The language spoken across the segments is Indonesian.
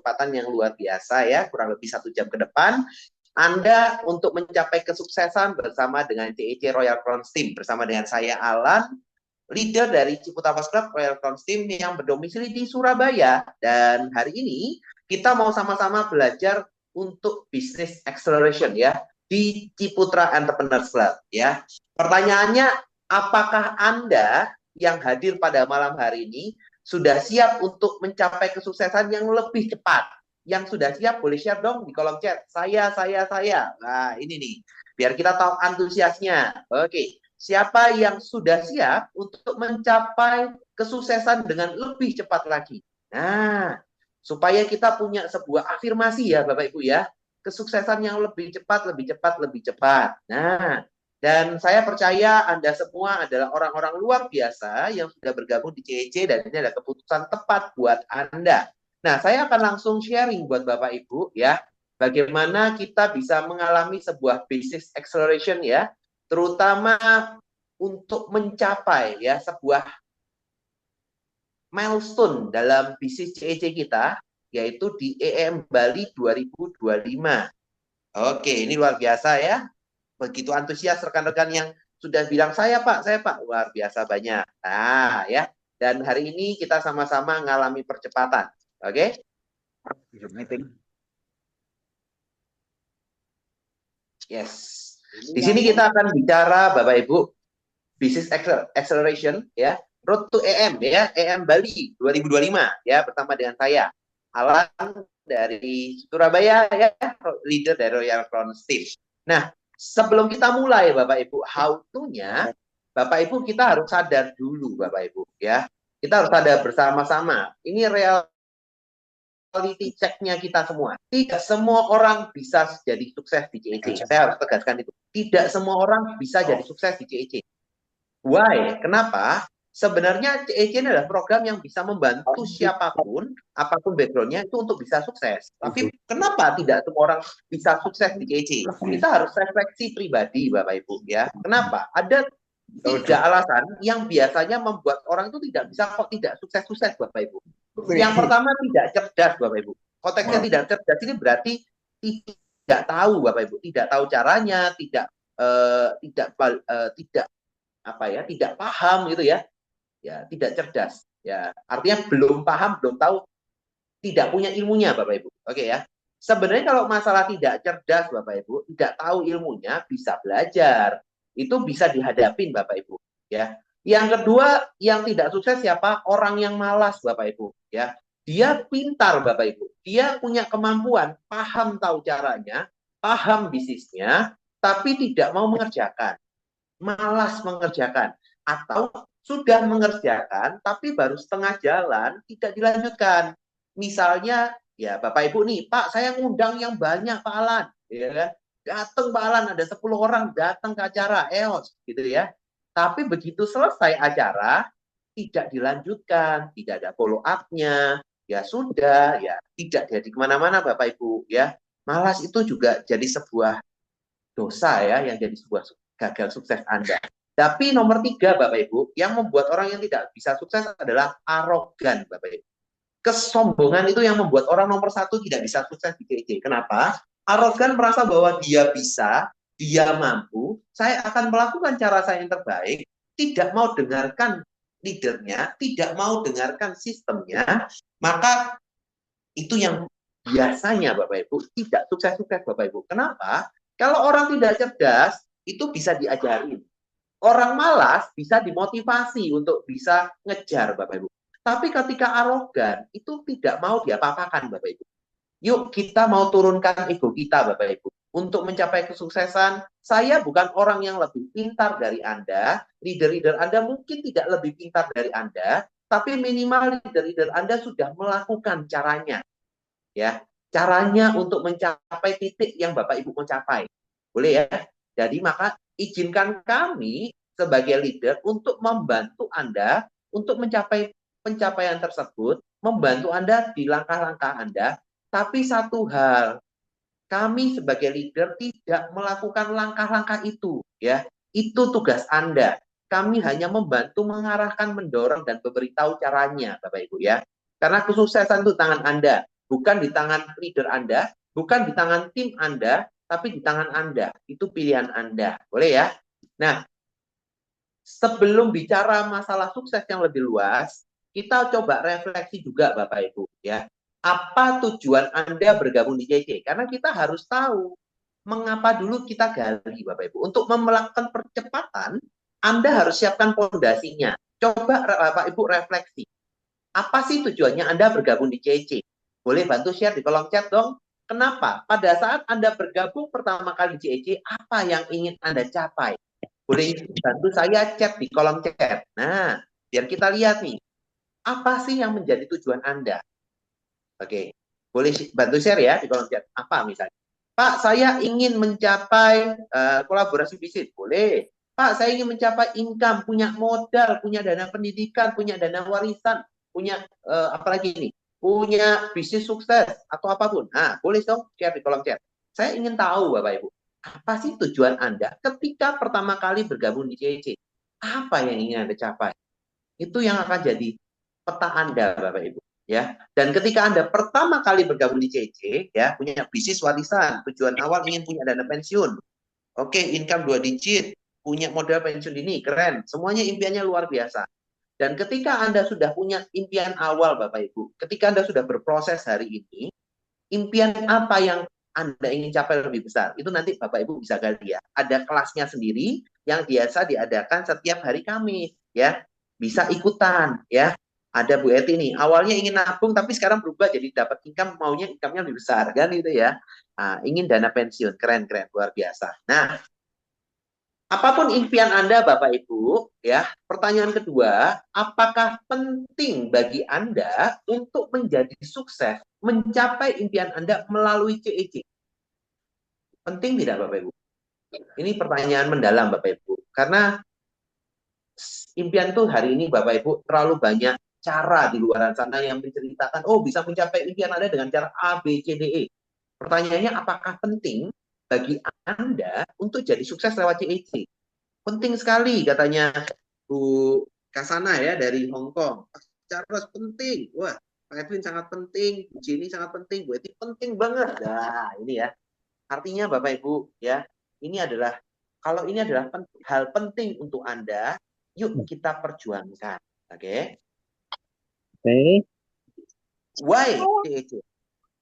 kecepatan yang luar biasa ya, kurang lebih 1 jam ke depan. Anda untuk mencapai kesuksesan bersama dengan CEC Royal Crowns Team, bersama dengan saya Alan, leader dari Ciputa Fast Club Royal Crowns Team yang berdomisili di Surabaya. Dan hari ini kita mau sama-sama belajar untuk business acceleration ya di Ciputra Entrepreneurs Club ya. Pertanyaannya, apakah Anda yang hadir pada malam hari ini sudah siap untuk mencapai kesuksesan yang lebih cepat? Yang sudah siap boleh share dong di kolom chat. Saya. Nah, ini nih. Biar kita tahu antusiasnya. Oke. Siapa yang sudah siap untuk mencapai kesuksesan dengan lebih cepat lagi? Nah, supaya kita punya sebuah afirmasi ya Bapak Ibu ya. Kesuksesan yang lebih cepat, lebih cepat, lebih cepat. Nah, dan saya percaya Anda semua adalah orang-orang luar biasa yang sudah bergabung di CEC dan ini adalah keputusan tepat buat Anda. Nah, saya akan langsung sharing buat Bapak Ibu ya, bagaimana kita bisa mengalami sebuah business acceleration ya, terutama untuk mencapai ya sebuah milestone dalam bisnis CEC kita, yaitu di EM Bali 2025. Oke, ini luar biasa ya. Begitu antusias rekan-rekan yang sudah bilang saya Pak, luar biasa banyak. Nah ya, dan hari ini kita sama-sama mengalami percepatan. Oke? Yes. Di sini kita akan bicara Bapak Ibu business acceleration ya, road to EM ya, EM Bali 2025 ya, bersama dengan saya Alan dari Surabaya ya, leader dari Royal Crowns Team. Nah, sebelum kita mulai Bapak Ibu, how to-nya Bapak Ibu kita harus sadar dulu Bapak Ibu ya. Kita harus sadar bersama-sama. Ini reality check-nya kita semua. Tidak semua orang bisa jadi sukses di CEC. Saya harus tegaskan itu. Tidak semua orang bisa jadi sukses di CEC. Why? Kenapa? Sebenarnya CEC ini adalah program yang bisa membantu siapapun, apapun background-nya itu untuk bisa sukses. Tapi kenapa tidak semua orang bisa sukses di CEC? Kita harus refleksi pribadi, Bapak Ibu ya. Kenapa? Ada 3 alasan yang biasanya membuat orang itu tidak bisa kok tidak sukses-sukses, Bapak Ibu. Yang pertama, tidak cerdas, Bapak Ibu. Konteksnya tidak cerdas ini berarti tidak tahu, Bapak Ibu, tidak tahu caranya, tidak tidak paham gitu ya, tidak cerdas ya, artinya belum paham, belum tahu, tidak punya ilmunya Bapak Ibu. Oke ya, sebenarnya kalau masalah tidak cerdas Bapak Ibu, tidak tahu ilmunya, bisa belajar, itu bisa dihadapin Bapak Ibu ya. Yang kedua, yang tidak sukses siapa? Orang yang malas Bapak Ibu ya. Dia pintar Bapak Ibu, dia punya kemampuan, paham tahu caranya, paham bisnisnya, tapi tidak mau mengerjakan, malas mengerjakan, atau sudah mengerjakan tapi baru setengah jalan, tidak dilanjutkan. Misalnya ya Bapak Ibu nih, Pak saya ngundang yang banyak Pak Alan, ya kan? Datang Pak Alan, ada 10 orang datang ke acara EOS gitu ya. Tapi begitu selesai acara tidak dilanjutkan, tidak ada follow up-nya, ya sudah, ya tidak jadi kemana-mana Bapak Ibu ya. Malas itu juga jadi sebuah dosa ya, yang jadi sebuah gagal sukses Anda. Tapi nomor 3 Bapak Ibu, yang membuat orang yang tidak bisa sukses adalah arogan Bapak Ibu. Kesombongan itu yang membuat orang nomor 1 tidak bisa sukses di CEC. Kenapa? Arogan merasa bahwa dia bisa, dia mampu, saya akan melakukan cara saya yang terbaik, tidak mau dengarkan leadernya, tidak mau dengarkan sistemnya, maka itu yang biasanya Bapak Ibu tidak sukses-sukses Bapak Ibu. Kenapa? Kalau orang tidak cerdas, itu bisa diajarin. Orang malas bisa dimotivasi untuk bisa ngejar Bapak Ibu. Tapi ketika arogan, itu tidak mau diapa-apakan Bapak Ibu. Yuk kita mau turunkan ego kita Bapak Ibu. Untuk mencapai kesuksesan, saya bukan orang yang lebih pintar dari Anda. Leader-leader Anda mungkin tidak lebih pintar dari Anda, tapi minimal leader-leader Anda sudah melakukan caranya. Ya, caranya untuk mencapai titik yang Bapak Ibu mau capai. Boleh ya? Jadi maka izinkan kami sebagai leader untuk membantu Anda untuk mencapai pencapaian tersebut, membantu Anda di langkah-langkah Anda. Tapi satu hal, kami sebagai leader tidak melakukan langkah-langkah itu, ya. Itu tugas Anda. Kami hanya membantu mengarahkan, mendorong dan memberitahu caranya, Bapak Ibu ya. Karena kesuksesan itu tangan Anda. bukan di tangan leader Anda, bukan di tangan tim Anda, tapi di tangan Anda. Itu pilihan Anda. Boleh ya? Nah, sebelum bicara masalah sukses yang lebih luas, kita coba refleksi juga Bapak Ibu ya. Apa tujuan Anda bergabung di CC? Karena kita harus tahu mengapa dulu kita gali Bapak Ibu. Untuk melakukan percepatan, Anda harus siapkan pondasinya. Coba Bapak Ibu refleksi. Apa sih tujuannya Anda bergabung di CC? Boleh bantu share di kolom chat dong. Kenapa? Pada saat Anda bergabung pertama kali di CC, apa yang ingin Anda capai? Boleh bantu saya chat di kolom chat. Nah, biar kita lihat nih, apa sih yang menjadi tujuan Anda? Oke, boleh bantu share ya di kolom chat. Apa misalnya? Pak, saya ingin mencapai kolaborasi bisnis. Boleh. Pak, saya ingin mencapai income, punya modal, punya dana pendidikan, punya dana warisan, punya apa lagi ini? Punya bisnis sukses atau apapun. Nah, boleh dong share di kolom chat. Saya ingin tahu Bapak Ibu, apa sih tujuan Anda ketika pertama kali bergabung di CC? Apa yang ingin Anda capai? Itu yang akan jadi peta Anda, Bapak Ibu. Ya, dan ketika Anda pertama kali bergabung di CC, ya, punya bisnis warisan, tujuan awal ingin punya dana pensiun. Oke, income 2 digit, punya modal pensiun ini, keren. Semuanya impiannya luar biasa. Dan ketika Anda sudah punya impian awal, Bapak Ibu, ketika Anda sudah berproses hari ini, impian apa yang Anda ingin capai lebih besar? Itu nanti Bapak Ibu bisa gali ya. Ada kelasnya sendiri yang biasa diadakan setiap hari Kamis, ya. Bisa ikutan, ya. Ada Bu Eti nih, awalnya ingin nabung tapi sekarang berubah jadi dapat income, maunya income-nya lebih besar kan itu ya. Nah, ingin dana pensiun, keren-keren, luar biasa. Nah, apapun impian Anda, Bapak Ibu, ya. Pertanyaan kedua, apakah penting bagi Anda untuk menjadi sukses, mencapai impian Anda melalui CEC? Penting tidak, Bapak Ibu? Ini pertanyaan mendalam, Bapak Ibu. Karena impian tuh hari ini, Bapak Ibu, terlalu banyak cara di luar sana yang menceritakan, oh bisa mencapai impian Anda dengan cara A, B, C, D, E. Pertanyaannya, apakah penting bagi Anda untuk jadi sukses lewat CEC? Penting sekali katanya Bu Kasana ya dari Hong Kong. Charles penting. Wah, Pak Edwin sangat penting, Bu Jenny sangat penting, Bu Eti penting banget. Nah, ini ya. Artinya Bapak Ibu ya, ini adalah kalau ini adalah hal penting untuk Anda, yuk kita perjuangkan. Oke. Oke. Why CEC?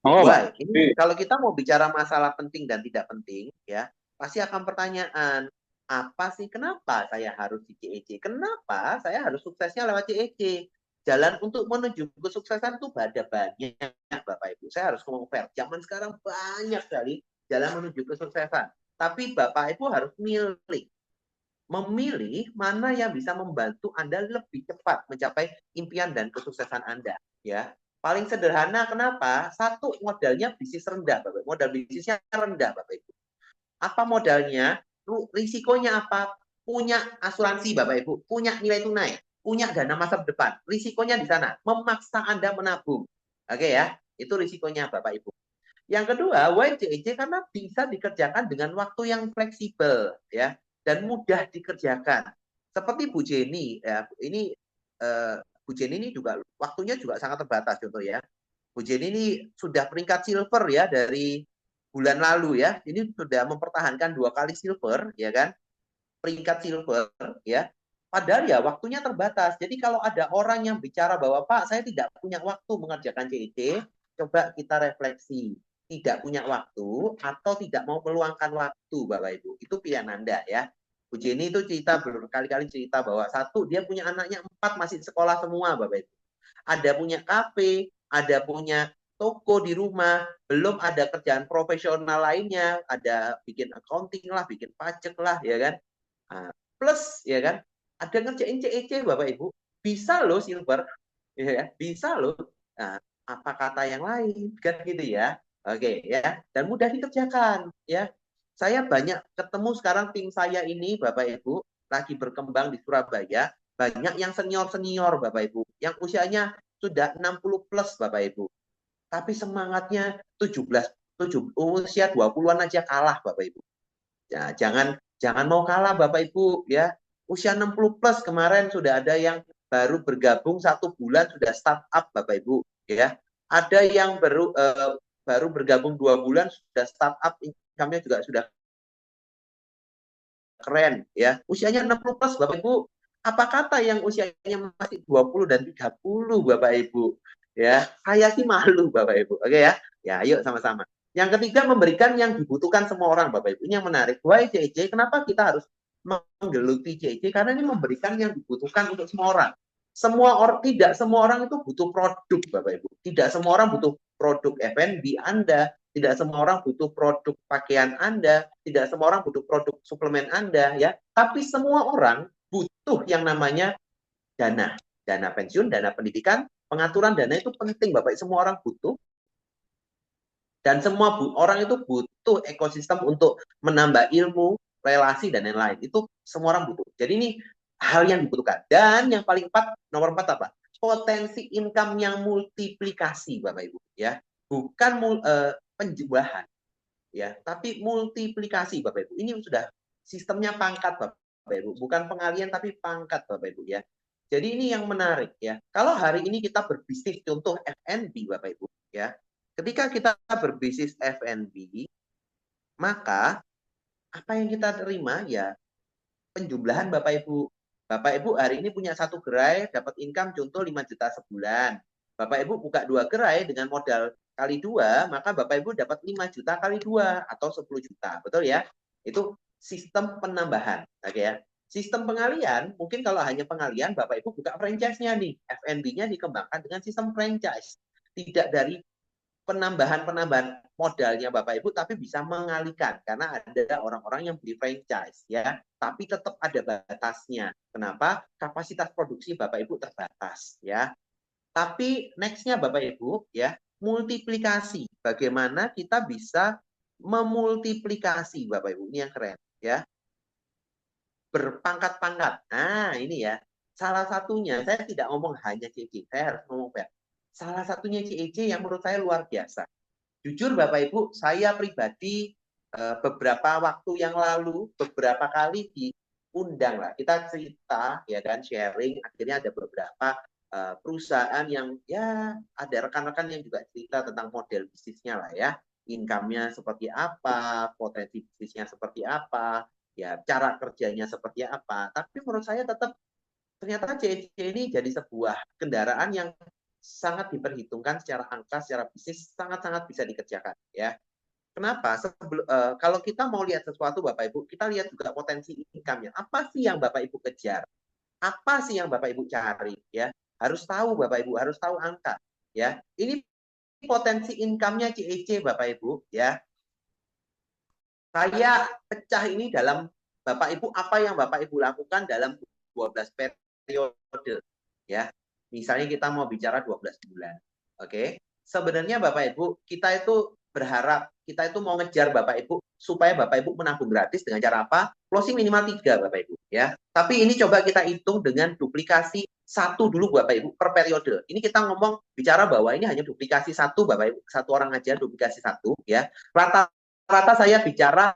Oh, Why? Pak. Ini kalau kita mau bicara masalah penting dan tidak penting ya, pasti akan pertanyaan apa sih kenapa saya harus di CEC? Kenapa saya harus suksesnya lewat CEC? Jalan untuk menuju kesuksesan itu ada banyak, Bapak Ibu. Saya harus ngomong fair. Zaman sekarang banyak sekali jalan menuju kesuksesan. Tapi Bapak Ibu harus memilih mana yang bisa membantu Anda lebih cepat mencapai impian dan kesuksesan Anda. Ya, paling sederhana kenapa? Satu, modalnya bisnis rendah, Bapak. Modal bisnisnya rendah, Bapak Ibu. Apa modalnya? Risikonya apa? Punya asuransi, Bapak Ibu. Punya nilai tunai. Punya dana masa depan. Risikonya di sana. Memaksa Anda menabung. Oke ya, itu risikonya, Bapak Ibu. Yang kedua, YJJ karena bisa dikerjakan dengan waktu yang fleksibel, ya, dan mudah dikerjakan. Seperti Bu Jenny, ya, ini Bu Jenny ini juga waktunya juga sangat terbatas, contoh ya. Bu Jenny ini sudah peringkat silver ya dari bulan lalu ya. Ini sudah mempertahankan 2 kali silver, ya kan? Peringkat silver, ya. Padahal ya waktunya terbatas. Jadi kalau ada orang yang bicara bahwa Pak, saya tidak punya waktu mengerjakan CEC, coba kita refleksi. Tidak punya waktu atau tidak mau meluangkan waktu, Bapak Ibu. Itu pilihan Anda ya. Bu Jenny itu cerita berkali-kali cerita bahwa satu, dia punya anaknya 4 masih sekolah semua, Bapak Ibu. Ada punya kafe, ada punya toko di rumah, belum ada kerjaan profesional lainnya, ada bikin accounting lah, bikin pajak lah, ya kan. Nah, plus, ya kan, ada ngerjain CEC, Bapak Ibu. Bisa loh silver, ya, bisa loh. Nah, apa kata yang lain, kan gitu ya. Oke ya, dan mudah dikerjakan ya. Saya banyak ketemu sekarang tim saya ini Bapak Ibu lagi berkembang di Surabaya, banyak yang senior-senior Bapak Ibu, yang usianya sudah 60 plus Bapak Ibu. Tapi semangatnya 17 usia 20-an aja kalah Bapak Ibu. Ya, jangan mau kalah Bapak Ibu ya. Usia 60 plus kemarin sudah ada yang baru bergabung 1 bulan sudah startup Bapak Ibu ya. Ada yang baru bergabung 2 bulan sudah startup, income-nya juga sudah keren ya. Usianya 60 plus Bapak Ibu. Apa kata yang usianya masih 20 dan 30 Bapak Ibu? Ya, saya sih malu Bapak Ibu. Oke ya. Ya, ayo sama-sama. Yang ketiga, memberikan yang dibutuhkan semua orang Bapak Ibu. Ini yang menarik. Why CEC? Kenapa kita harus menggeluti CEC? Karena ini memberikan yang dibutuhkan untuk semua orang. Tidak semua orang itu butuh produk Bapak Ibu. Tidak semua orang butuh produk F&B Anda, tidak semua orang butuh produk pakaian Anda, tidak semua orang butuh produk suplemen Anda ya, tapi semua orang butuh yang namanya dana. Dana pensiun, dana pendidikan, pengaturan dana itu penting Bapak. Semua orang butuh, dan semua orang itu butuh ekosistem untuk menambah ilmu, relasi dan lain-lain. Itu semua orang butuh. Jadi ini hal yang dibutuhkan. Dan yang paling nomor 4 apa? Potensi income yang multiplikasi Bapak Ibu ya. Bukan penjumlahan ya, tapi multiplikasi Bapak Ibu. Ini sudah sistemnya pangkat Bapak Ibu, bukan pengalian tapi pangkat Bapak Ibu ya. Jadi ini yang menarik ya. Kalau hari ini kita berbisnis contoh F&B Bapak Ibu ya. Ketika kita berbisnis F&B, maka apa yang kita terima ya penjumlahan Bapak Ibu. Bapak Ibu hari ini punya 1 gerai dapat income contoh 5 juta sebulan. Bapak Ibu buka 2 gerai dengan modal kali 2, maka Bapak Ibu dapat 5 juta kali 2 atau 10 juta. Betul ya? Itu sistem penambahan. Oke ya. Sistem pengalian, mungkin kalau hanya pengalian Bapak Ibu buka franchise-nya nih. F&B-nya dikembangkan dengan sistem franchise. Tidak dari penambahan modalnya Bapak Ibu, tapi bisa mengalihkan karena ada orang-orang yang beli franchise ya, tapi tetap ada batasnya. Kenapa? Kapasitas produksi Bapak Ibu terbatas ya. Tapi next-nya Bapak Ibu ya, multiplikasi. Bagaimana kita bisa memultiplikasi Bapak Ibu, ini yang keren ya. Berpangkat-pangkat. Nah, ini ya. Salah satunya, saya tidak ngomong hanya CC, saya harus ngomong salah satunya CEC yang menurut saya luar biasa. Jujur Bapak Ibu, saya pribadi beberapa waktu yang lalu, beberapa kali diundang lah. Kita cerita, ya kan, sharing. Akhirnya ada beberapa perusahaan yang, ya, ada rekan-rekan yang juga cerita tentang model bisnisnya lah ya. Income-nya seperti apa, potensi bisnisnya seperti apa, ya, cara kerjanya seperti apa. Tapi menurut saya tetap, ternyata CEC ini jadi sebuah kendaraan yang sangat diperhitungkan secara angka, secara bisnis sangat-sangat bisa dikerjakan ya. Kenapa? Kalau kita mau lihat sesuatu Bapak Ibu, kita lihat juga potensi income-nya. Apa sih yang Bapak Ibu kejar? Apa sih yang Bapak Ibu cari ya? Harus tahu Bapak Ibu, harus tahu angka ya. Ini potensi income-nya CEC Bapak Ibu ya. Saya pecah ini dalam Bapak Ibu, apa yang Bapak Ibu lakukan dalam 12 periode ya. Misalnya kita mau bicara 12 bulan. Oke. Sebenarnya Bapak Ibu, kita itu berharap, kita itu mau ngejar Bapak Ibu supaya Bapak Ibu menabung gratis dengan cara apa? Closing minimal 3 Bapak Ibu ya. Tapi ini coba kita hitung dengan duplikasi 1 dulu Bapak Ibu per periode. Ini kita ngomong bicara bahwa ini hanya duplikasi 1 Bapak Ibu, 1 orang aja duplikasi 1 ya. Rata-rata saya bicara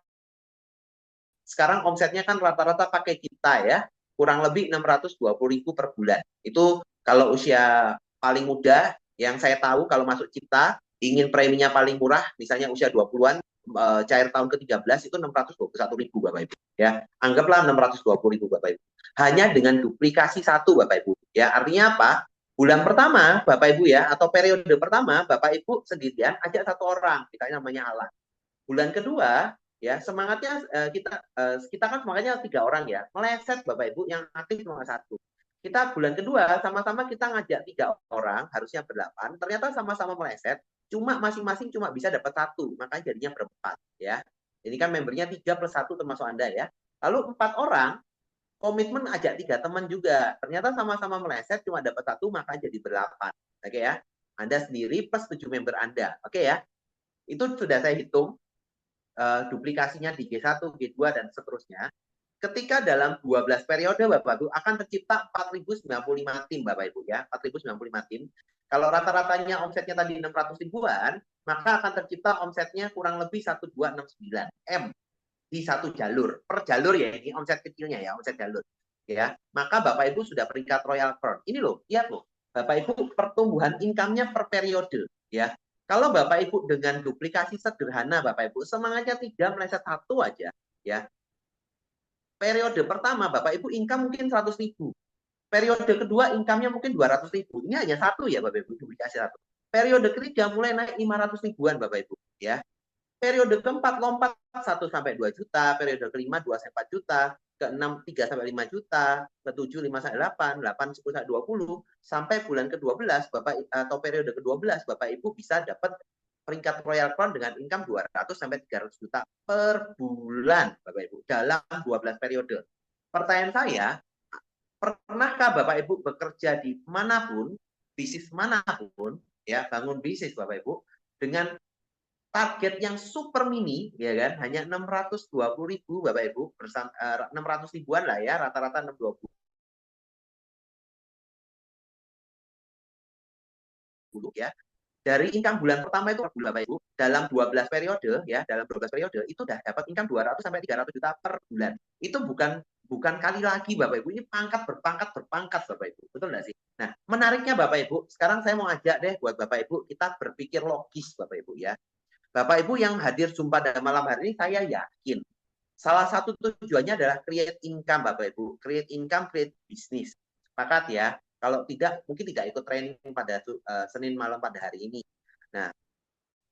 sekarang omsetnya kan rata-rata pakai kita ya, kurang lebih 620.000 per bulan. Itu kalau usia paling muda, yang saya tahu kalau masuk Cipta, ingin preminya paling murah, misalnya usia 20-an, cair tahun ke-13 itu 621.000 Bapak Ibu. Ya, anggaplah 620.000 Bapak Ibu. Hanya dengan duplikasi 1 Bapak Ibu. Ya, artinya apa? Bulan pertama Bapak Ibu ya, atau periode pertama Bapak Ibu sendirian ajak 1 orang, kita namanya Alan. Bulan kedua ya semangatnya kita kan semangatnya 3 orang ya, meleset Bapak Ibu yang aktif cuma 1. Kita bulan kedua sama-sama kita ngajak 3 orang, harusnya ber-8, ternyata sama-sama meleset, cuma masing-masing cuma bisa dapat 1, makanya jadinya ber-4 ya. Ini kan membernya 3 plus 1 termasuk Anda ya. Lalu 4 orang komitmen ajak 3 teman juga, ternyata sama-sama meleset cuma dapat 1, maka jadi ber-8. Oke ya. Anda sendiri plus 7 member Anda. Oke ya. Itu sudah saya hitung duplikasinya di G1, G2 dan seterusnya. Ketika dalam 12 periode Bapak Ibu akan tercipta 4.095 tim Bapak Ibu ya, 4.095 tim. Kalau rata-ratanya omsetnya tadi 600 ribuan, maka akan tercipta omsetnya kurang lebih 1269 M di 1 jalur. Per jalur ya, ini omset kecilnya ya, omset jalur. Ya, maka Bapak Ibu sudah peringkat Royal Crown. Ini loh, lihat loh. Bapak Ibu pertumbuhan income-nya per periode ya. Kalau Bapak Ibu dengan duplikasi sederhana Bapak Ibu, semangatnya 3 meleset 1 aja, ya. Periode pertama Bapak Ibu income mungkin 100.000. Periode kedua income-nya mungkin 200.000. Ini hanya satu ya Bapak Ibu, duplikasi satu. Periode ketiga mulai naik 500 ribuan Bapak Ibu, ya. Periode keempat lompat 1 sampai 2 juta, periode kelima 2 sampai 4 juta, ke-6 3 sampai 5 juta, ke-7 5 sampai 8, 8 10 sampai 20, sampai bulan ke-12 Bapak atau periode ke-12 Bapak Ibu bisa dapat peringkat Royal Crown dengan income 200 sampai 300 juta per bulan Bapak Ibu dalam 12 periode. Pertanyaan saya, pernahkah Bapak Ibu bekerja di manapun, bisnis manapun, ya, bangun bisnis Bapak Ibu dengan target yang super mini, ya kan, hanya 620.000 Bapak Ibu, 600 ribuan lah ya, rata-rata 620 ya. Dari income bulan pertama itu Bapak Ibu, dalam 12 periode ya, dalam 12 periode itu udah dapat income 200 sampai 300 juta per bulan. Itu bukan kali lagi Bapak Ibu, ini pangkat berpangkat Bapak Ibu. Betul nggak sih? Nah, menariknya Bapak Ibu, sekarang saya mau ajak deh buat Bapak Ibu kita berpikir logis Bapak Ibu ya. Bapak Ibu yang hadir Zoom pada malam hari ini, saya yakin salah satu tujuannya adalah create income Bapak Ibu. Create income, create bisnis. Sepakat ya? Kalau tidak, mungkin tidak ikut training pada Senin malam pada hari ini. Nah,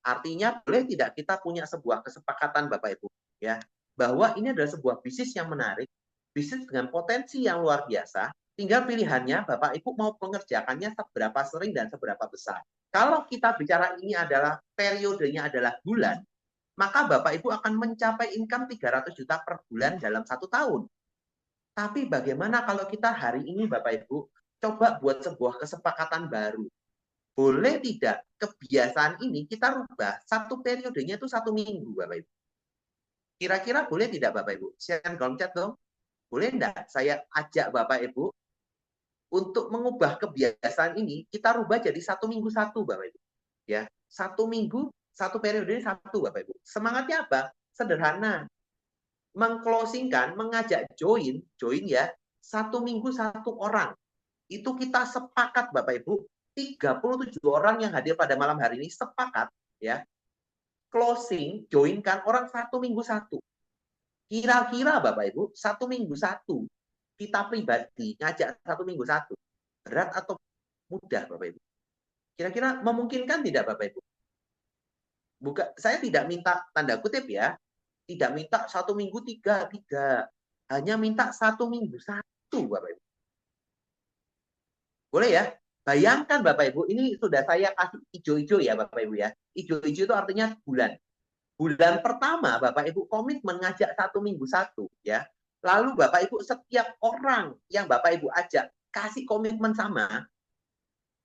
artinya boleh tidak kita punya sebuah kesepakatan Bapak Ibu, ya, bahwa ini adalah sebuah bisnis yang menarik, bisnis dengan potensi yang luar biasa, tinggal pilihannya Bapak Ibu mau mengerjakannya seberapa sering dan seberapa besar. Kalau kita bicara ini adalah periodenya adalah bulan, maka Bapak Ibu akan mencapai income 300 juta per bulan dalam 1 tahun. Tapi bagaimana kalau kita hari ini Bapak Ibu coba buat sebuah kesepakatan baru? Boleh tidak kebiasaan ini kita rubah satu periodenya itu 1 minggu Bapak Ibu? Kira-kira boleh tidak Bapak Ibu? Share kolom chat dong. Boleh enggak saya ajak Bapak Ibu untuk mengubah kebiasaan ini, kita rubah jadi 1 minggu 1 Bapak Ibu. Ya, 1 minggu 1 periode 1 Bapak Ibu. Semangatnya apa? Sederhana. Mengclosingkan, mengajak join ya, 1 minggu 1 orang. Itu kita sepakat Bapak Ibu, 37 orang yang hadir pada malam hari ini sepakat ya, closing, joinkan orang 1 minggu 1. Kira-kira Bapak Ibu, 1 minggu 1 kita pribadi ngajak 1 minggu 1, berat atau mudah Bapak Ibu? Kira-kira memungkinkan tidak Bapak Ibu? Saya tidak minta tanda kutip ya, tidak minta 1 minggu 3, hanya minta 1 minggu 1 Bapak Ibu. Boleh ya? Bayangkan Bapak Ibu, ini sudah saya kasih hijau-hijau ya Bapak Ibu ya. Hijau-hijau itu artinya bulan. Bulan pertama Bapak Ibu komitmen ngajak 1 minggu 1 ya. Lalu Bapak Ibu setiap orang yang Bapak Ibu ajak kasih komitmen sama,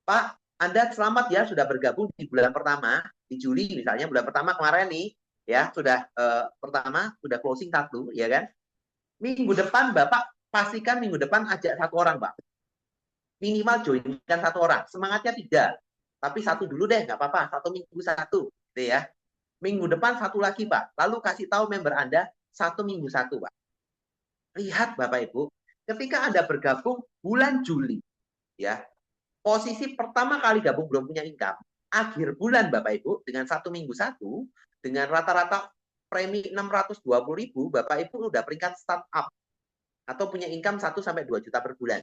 Pak, Anda selamat ya sudah bergabung di bulan pertama, di Juli misalnya, bulan pertama kemarin nih, ya sudah pertama sudah closing 1, ya kan? Minggu depan Bapak pastikan minggu depan ajak 1 orang, Pak. Minimal joinkan 1 orang. Semangatnya 3, tapi 1 dulu deh, nggak apa-apa. 1 minggu 1, gitu ya. Minggu depan 1 lagi, Pak. Lalu kasih tahu member Anda 1 minggu 1, Pak. Lihat Bapak Ibu, ketika Anda bergabung bulan Juli, ya, posisi pertama kali gabung belum punya income, akhir bulan Bapak Ibu dengan 1 minggu 1, dengan rata-rata premi 620.000, Bapak Ibu udah peringkat startup atau punya income 1 sampai 2 juta per bulan.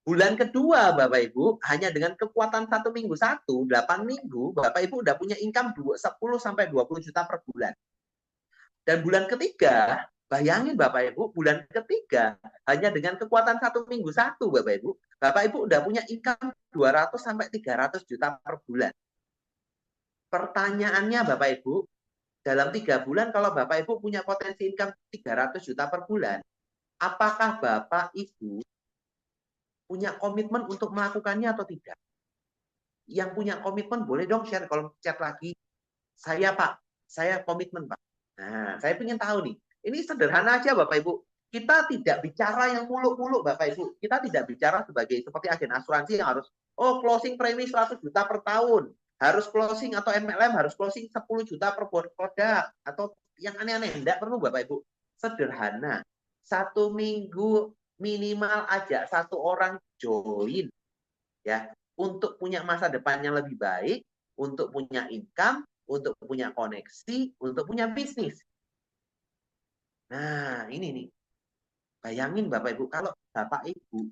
Bulan kedua Bapak Ibu hanya dengan kekuatan 1 minggu 1, 8 minggu, Bapak Ibu udah punya income 10 sampai 20 juta per bulan. Dan bulan ketiga, bayangin Bapak Ibu, bulan ketiga hanya dengan kekuatan 1 minggu 1 Bapak Ibu udah punya income 200 sampai 300 juta per bulan. Pertanyaannya Bapak Ibu, dalam 3 bulan kalau Bapak Ibu punya potensi income 300 juta per bulan, apakah Bapak Ibu punya komitmen untuk melakukannya atau tidak? Yang punya komitmen boleh dong share kolom chat lagi. Saya Pak, saya komitmen Pak. Nah, saya ingin tahu nih. Ini sederhana aja Bapak Ibu. Kita tidak bicara yang muluk-muluk Bapak Ibu. Kita tidak bicara seperti agen asuransi yang harus, closing premi 100 juta per tahun. Harus closing atau MLM harus closing 10 juta per produk. Atau yang aneh-aneh. Tidak perlu Bapak Ibu. Sederhana. 1 minggu minimal aja 1 orang join. Ya, untuk punya masa depan yang lebih baik, untuk punya income, untuk punya koneksi, untuk punya bisnis. Nah, ini nih. Bayangin Bapak Ibu, kalau Bapak Ibu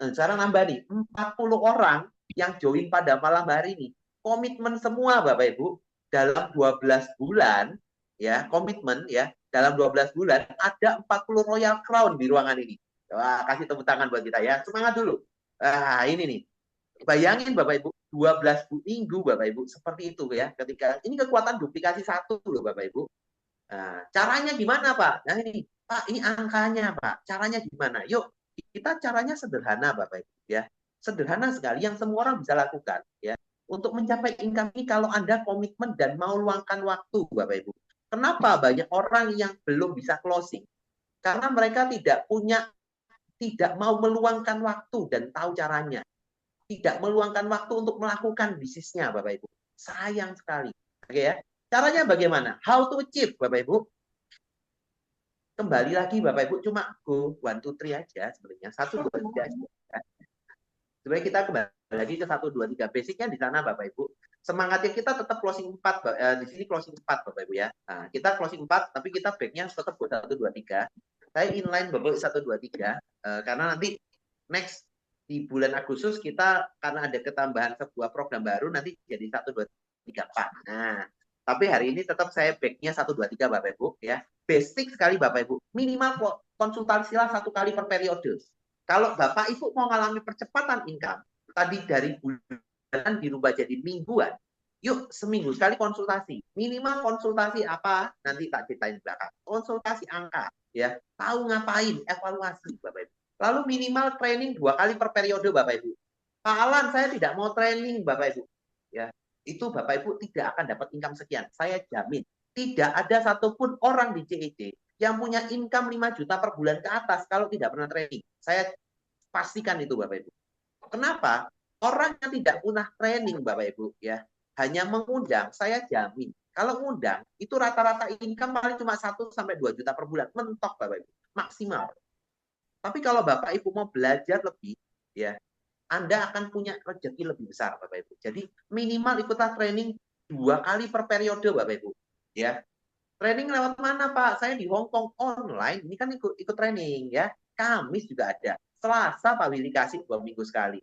sekarang nambah nih, 40 orang yang join pada malam hari ini. Komitmen semua Bapak Ibu dalam 12 bulan ya, komitmen ya, dalam 12 bulan ada 40 Royal Crown di ruangan ini. Wah, kasih tepuk tangan buat kita ya. Semangat dulu. Ah, ini nih. Bayangin Bapak Ibu, 12 minggu Bapak Ibu seperti itu ya. Ketika ini kekuatan duplikasi satu loh Bapak Ibu. Nah, caranya gimana Pak? Nah ini Pak, ini angkanya Pak. Caranya gimana? Yuk, kita caranya sederhana Bapak Ibu ya. Sederhana sekali yang semua orang bisa lakukan ya. Untuk mencapai income ini kalau Anda komitmen dan mau luangkan waktu Bapak Ibu. Kenapa banyak orang yang belum bisa closing? Karena mereka tidak mau meluangkan waktu dan tahu caranya. Tidak meluangkan waktu untuk melakukan bisnisnya Bapak Ibu. Sayang sekali. Oke ya. Caranya bagaimana? How to achieve Bapak Ibu? Kembali lagi Bapak Ibu cuma go 1 2 3 aja sebenarnya 1 2 3 aja. Sebenarnya kita kembali lagi ke 1 2 3 basicnya di sana Bapak Ibu. Semangatnya kita tetap closing 4 di sini closing 4 Bapak Ibu ya. Nah, kita closing 4 tapi kita backnya tetap go 1 2 3. Saya inline Bapak 1 2 3 karena nanti next di bulan Agustus kita karena ada ketambahan sebuah program baru nanti jadi 1 2 3 4. Nah, tapi hari ini tetap saya backnya 1 2 3 Bapak Ibu ya. Basic sekali Bapak Ibu. Minimal konsultasilah 1 kali per periode. Kalau Bapak Ibu mau mengalami percepatan income, tadi dari bulan dirubah jadi mingguan, yuk seminggu sekali konsultasi. Minimal konsultasi apa? Nanti tak ceritain belakang. Konsultasi angka, ya. Tahu ngapain, evaluasi Bapak Ibu. Lalu minimal training 2 kali per periode Bapak Ibu. Pak Alan, saya tidak mau training Bapak Ibu. Ya, itu Bapak Ibu tidak akan dapat income sekian. Saya jamin. Tidak ada satupun orang di CEC yang punya income 5 juta per bulan ke atas kalau tidak pernah training. Saya pastikan itu Bapak Ibu. Kenapa? Orang yang tidak pernah training Bapak Ibu ya, hanya mengundang, saya jamin. Kalau ngundang, itu rata-rata income paling cuma 1 sampai 2 juta per bulan. Mentok Bapak Ibu. Maksimal. Tapi kalau Bapak Ibu mau belajar lebih, ya, Anda akan punya rezeki lebih besar Bapak Ibu. Jadi minimal ikutlah training 2 kali per periode Bapak Ibu. Ya, training lewat mana Pak? Saya di Hong Kong online, ini kan ikut training ya. Kamis juga ada. Selasa Pak Willy kasih 2 minggu sekali.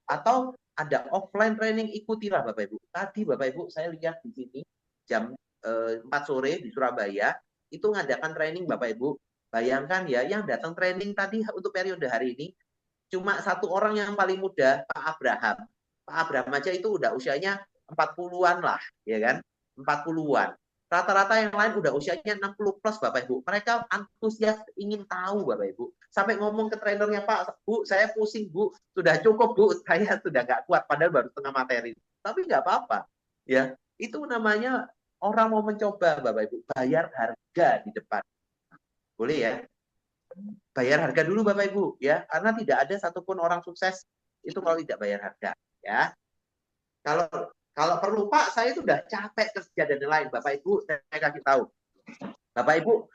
Atau ada offline training, ikutilah Bapak Ibu. Tadi Bapak Ibu saya lihat di sini jam 4 sore di Surabaya, itu ngadakan training Bapak Ibu. Bayangkan ya, yang datang training tadi untuk periode hari ini, cuma 1 orang yang paling muda, Pak Abraham. Pak Abraham aja itu udah usianya 40-an lah, ya kan? 40-an. Rata-rata yang lain udah usianya 60 plus Bapak Ibu. Mereka antusias ingin tahu Bapak Ibu. Sampai ngomong ke trainernya, Pak, Bu, saya pusing Bu. Sudah cukup Bu, saya sudah nggak kuat. Padahal baru setengah materi. Tapi nggak apa-apa. Ya, itu namanya orang mau mencoba Bapak Ibu. Bayar harga di depan. Boleh ya? Bayar harga dulu Bapak Ibu. Ya, karena tidak ada satupun orang sukses itu kalau tidak bayar harga. Ya, kalau kalau perlu Pak, saya itu udah capek kerja dan lain-lain. Bapak Ibu, saya kasih tahu. Bapak Ibu,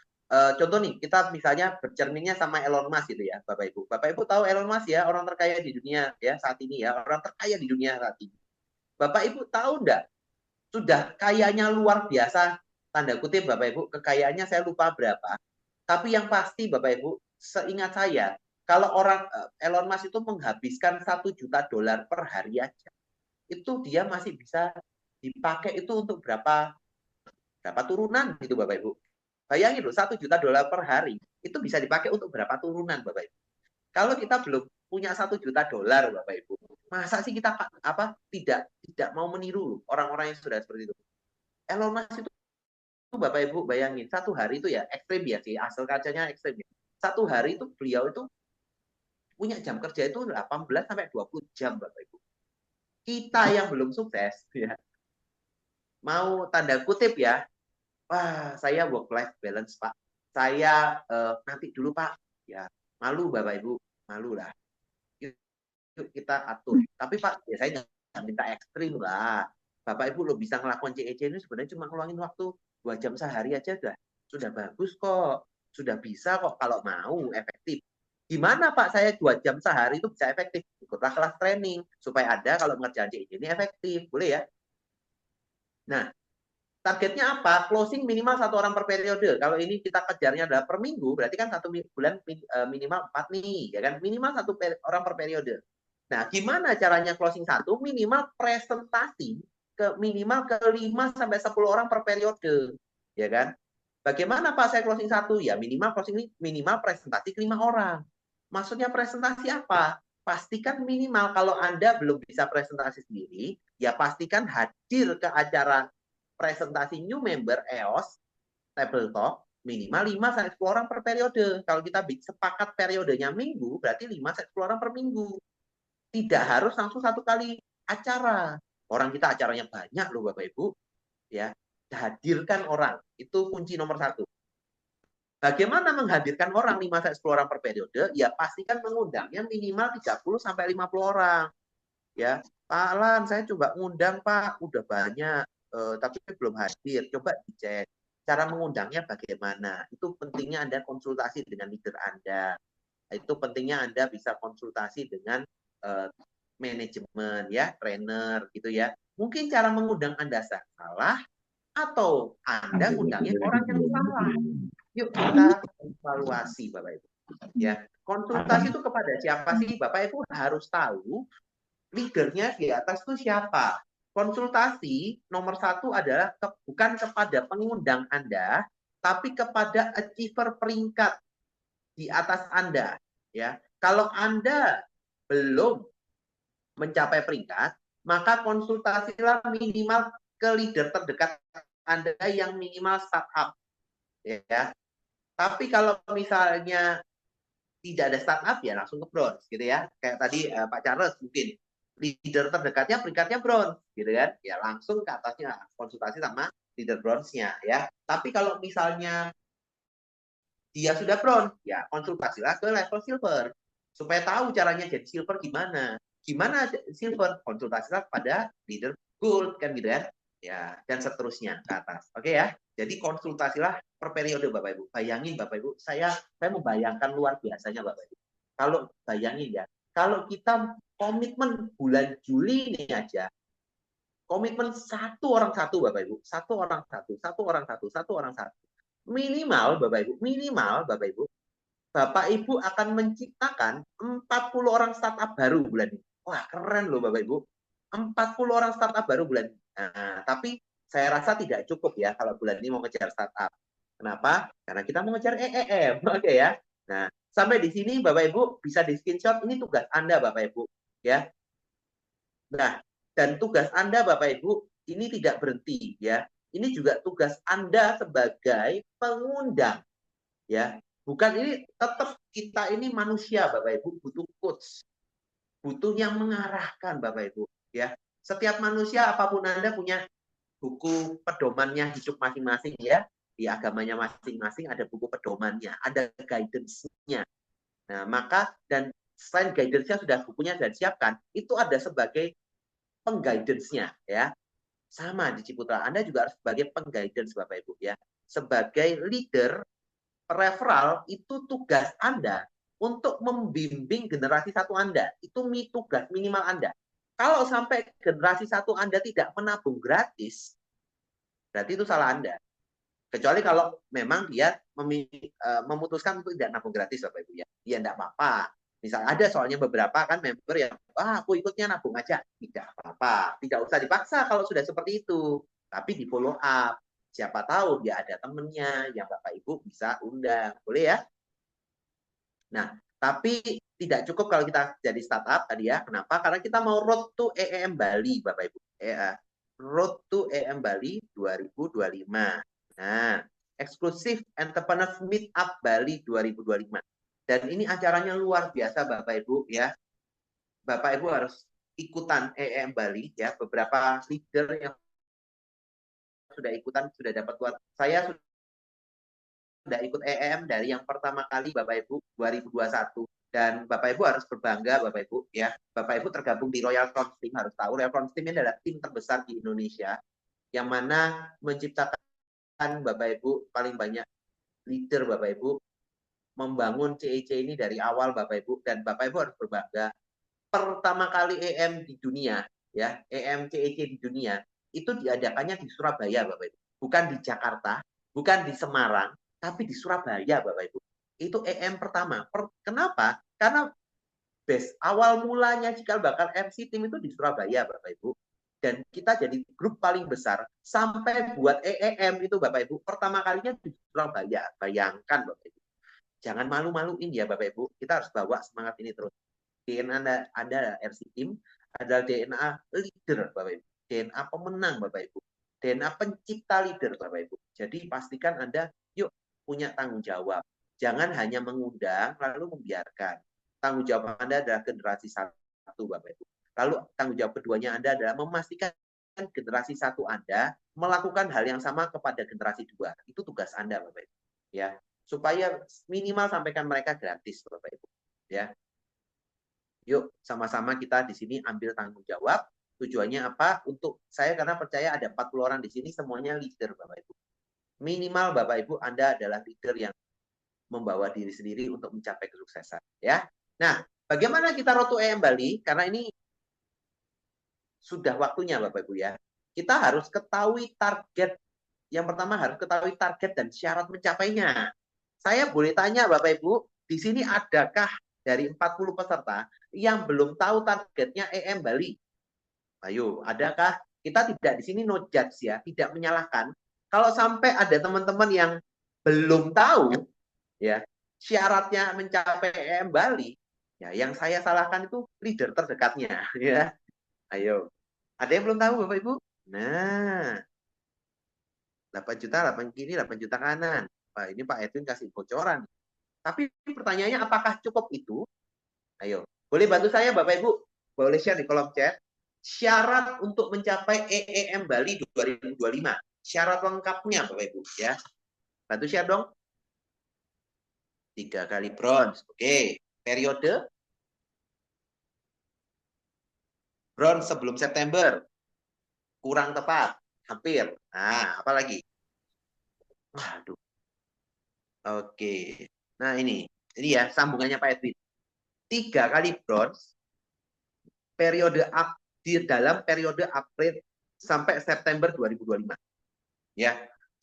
contoh nih, kita misalnya bercerminnya sama Elon Musk gitu ya, Bapak Ibu. Bapak Ibu tahu Elon Musk ya, orang terkaya di dunia ya saat ini ya, orang terkaya di dunia saat ini. Bapak Ibu tahu enggak? Sudah kayanya luar biasa, tanda kutip Bapak Ibu, kekayaannya saya lupa berapa. Tapi yang pasti Bapak Ibu, seingat saya, kalau orang Elon Musk itu menghabiskan 1 juta dolar per hari aja, itu dia masih bisa dipakai itu untuk berapa turunan gitu Bapak Ibu. Bayangin loh, 1 juta dolar per hari itu bisa dipakai untuk berapa turunan Bapak Ibu. Kalau kita belum punya 1 juta dolar Bapak Ibu, masa sih kita tidak mau meniru orang-orang yang sudah seperti itu. Elon Musk itu Bapak Ibu bayangin, 1 hari itu ya ekstrim ya sih, asal kacanya ekstrim ya. 1 hari itu beliau itu punya jam kerja itu 18 sampai 20 jam Bapak Ibu. Kita yang belum sukses ya, mau tanda kutip ya, wah saya work life balance Pak. Saya nanti dulu Pak. Ya, malu Bapak Ibu, malu lah. Yuk kita atur. Tapi Pak, ya saya nggak minta ekstrim lah. Bapak Ibu lo bisa ngelakukan CEC ini sebenarnya cuma ngeluangin waktu 2 jam sehari aja sudah bagus kok. Sudah bisa kok kalau mau efektif. Gimana Pak saya 2 jam sehari itu bisa efektif? Ikutlah kelas training supaya Anda kalau mengerjakan CEC ini efektif. Boleh ya? Nah, targetnya apa? Closing minimal 1 orang per periode. Kalau ini kita kejarnya adalah per minggu, berarti kan 1 bulan minimal 4 nih, ya kan? Minimal 1 orang per periode. Nah, gimana caranya closing 1? Minimal presentasi minimal ke 5 sampai 10 orang per periode, ya kan? Bagaimana Pak saya closing 1? Ya minimal presentasi ke 5 orang. Maksudnya presentasi apa? Pastikan minimal kalau Anda belum bisa presentasi sendiri, ya pastikan hadir ke acara presentasi new member EOS tabletop minimal 5 sampai 10 orang per periode. Kalau kita sepakat periodenya minggu, berarti 5 sampai 10 orang per minggu. Tidak harus langsung 1 kali acara. Orang kita acaranya banyak loh Bapak Ibu. Ya, hadirkan orang. Itu kunci nomor 1. Bagaimana menghadirkan orang 5 sampai 10 orang per periode? Ya pastikan mengundangnya minimal 30 sampai 50 orang. Ya, Pak Alan, saya coba ngundang Pak, udah banyak, tapi belum hadir. Coba dicek cara mengundangnya bagaimana. Itu pentingnya Anda konsultasi dengan leader Anda. Itu pentingnya Anda bisa konsultasi dengan manajemen ya, trainer gitu ya. Mungkin cara mengundang Anda salah atau Anda ngundangnya orang yang salah. Yuk kita evaluasi Bapak Ibu. Ya, konsultasi itu kepada siapa sih? Bapak Ibu harus tahu leadernya di atas itu siapa. Konsultasi nomor 1 adalah bukan kepada pengundang Anda, tapi kepada achiever peringkat di atas Anda. Ya, kalau Anda belum mencapai peringkat, maka konsultasilah minimal ke leader terdekat Anda yang minimal startup. Ya, tapi kalau misalnya tidak ada startup ya langsung ke bronze gitu ya. Kayak tadi Pak Charles mungkin leader terdekatnya peringkatnya bronze gitu kan. Ya langsung ke atasnya konsultasi sama leader bronze-nya ya. Tapi kalau misalnya dia sudah bronze, ya konsultasilah ke level silver supaya tahu caranya jadi silver gimana. Gimana silver? Konsultasilah pada leader gold kan gitu kan. Ya, dan seterusnya ke atas. Oke ya. Jadi konsultasilah per periode Bapak Ibu. Bayangin Bapak Ibu, saya membayangkan luar biasanya Bapak Ibu. Kalau bayangin ya, kalau kita komitmen bulan Juli ini aja, komitmen 1 orang 1 Bapak Ibu, 1 orang 1, 1 orang 1, 1 orang 1. Minimal Bapak Ibu, Bapak Ibu akan menciptakan 40 orang startup baru bulan ini. Wah, keren loh Bapak Ibu. 40 orang startup baru bulan ini. Nah, tapi saya rasa tidak cukup ya kalau bulan ini mau ngejar startup. Kenapa? Karena kita mau ngejar EEM. Oke ya. Nah, sampai di sini Bapak Ibu bisa di screenshot. Ini tugas Anda Bapak Ibu. Ya. Nah, dan tugas Anda Bapak Ibu ini tidak berhenti ya. Ini juga tugas Anda sebagai pengundang ya. Bukan ini tetap kita ini manusia Bapak Ibu butuh coach, butuh yang mengarahkan Bapak Ibu ya. Setiap manusia apapun Anda punya buku pedomannya hidup masing-masing ya. Di agamanya masing-masing ada buku pedomannya, ada guidance-nya. Nah, maka dan selain guidance-nya sudah bukunya sudah disiapkan, itu ada sebagai pengguidance-nya ya. Sama di Ciputra, Anda juga harus sebagai pengguidance Bapak Ibu ya. Sebagai leader referral itu tugas Anda untuk membimbing generasi 1 Anda. Itu tugas minimal Anda. Kalau sampai generasi 1 Anda tidak menabung gratis, berarti itu salah Anda. Kecuali kalau memang dia memutuskan untuk tidak nabung gratis Bapak Ibu ya. Ya enggak apa-apa. Misal ada soalnya beberapa kan member yang aku ikutnya nabung aja. Tidak apa-apa. Tidak usah dipaksa kalau sudah seperti itu. Tapi di follow up. Siapa tahu dia ada temennya yang Bapak Ibu bisa undang. Boleh ya? Nah, tapi tidak cukup kalau kita jadi startup tadi ya. Kenapa? Karena kita mau road to EEM Bali Bapak Ibu. Road to EEM Bali 2025. Nah, eksklusif Entrepreneurs Meetup Bali 2025. Dan ini acaranya luar biasa Bapak Ibu ya. Bapak Ibu harus ikutan EEM Bali ya. Beberapa leader yang sudah ikutan sudah dapat buat saya sudah ikut EEM dari yang pertama kali Bapak Ibu 2021 dan Bapak Ibu harus berbangga Bapak Ibu ya. Bapak Ibu tergabung di Royal Front Team, harus tahu Royal Front Team ini adalah tim terbesar di Indonesia yang mana menciptakan Bapak Ibu paling banyak leader Bapak Ibu, membangun CEC ini dari awal Bapak Ibu, dan Bapak Ibu harus berbangga pertama kali EM di dunia ya, EM CEC di dunia itu diadakannya di Surabaya, Bapak Ibu. Bukan di Jakarta, bukan di Semarang, tapi di Surabaya, Bapak Ibu. Itu EM pertama. Kenapa? Karena base awal mulanya cikal bakal MC tim itu di Surabaya, Bapak Ibu. Dan kita jadi grup paling besar sampai buat EEM itu, Bapak Ibu. Pertama kalinya di Surabaya. Bayangkan, Bapak Ibu. Jangan malu-maluin ya, Bapak Ibu. Kita harus bawa semangat ini terus. DNA ada RC Team, ada DNA leader, Bapak Ibu. DNA pemenang, Bapak Ibu. DNA pencipta leader, Bapak Ibu. Jadi pastikan Anda, yuk, punya tanggung jawab. Jangan hanya mengundang, lalu membiarkan. Tanggung jawab Anda adalah generasi satu, Bapak Ibu. Lalu tanggung jawab keduanya Anda adalah memastikan generasi satu Anda melakukan hal yang sama kepada generasi dua. Itu tugas Anda, Bapak Ibu. Ya, supaya minimal sampaikan mereka gratis, Bapak Ibu. Ya, yuk sama-sama kita di sini ambil tanggung jawab. Tujuannya apa? Untuk saya karena percaya ada 40 orang di sini semuanya leader, Bapak Ibu. Minimal Bapak Ibu Anda adalah leader yang membawa diri sendiri untuk mencapai kesuksesan. Ya. Nah, bagaimana kita road to EM Bali? Karena ini sudah waktunya Bapak Ibu ya. Kita harus ketahui target. Yang pertama harus ketahui target dan syarat mencapainya. Saya boleh tanya Bapak Ibu, di sini adakah dari 40 peserta yang belum tahu targetnya EM Bali? Ayo, adakah? Kita tidak di sini no judge ya, tidak menyalahkan. Kalau sampai ada teman-teman yang belum tahu ya syaratnya mencapai EM Bali, ya yang saya salahkan itu leader terdekatnya ya. Ayo. Ada yang belum tahu Bapak Ibu? Nah, 8 juta, 8 kiri, 8 juta kanan. Wah, ini Pak Edwin kasih bocoran. Tapi pertanyaannya apakah cukup itu? Ayo, boleh bantu saya Bapak Ibu? Boleh share di kolom chat. Syarat untuk mencapai EEM Bali 2025. Syarat lengkapnya Bapak Ibu ya. Bantu share dong. 3 kali bronze. Oke, periode bronze sebelum September. Kurang tepat, hampir. Nah, apa lagi? Waduh. Oke. Nah, ini ya sambungannya Pak Edwin. 3 kali bronze periode di dalam periode April sampai September 2025. Ya.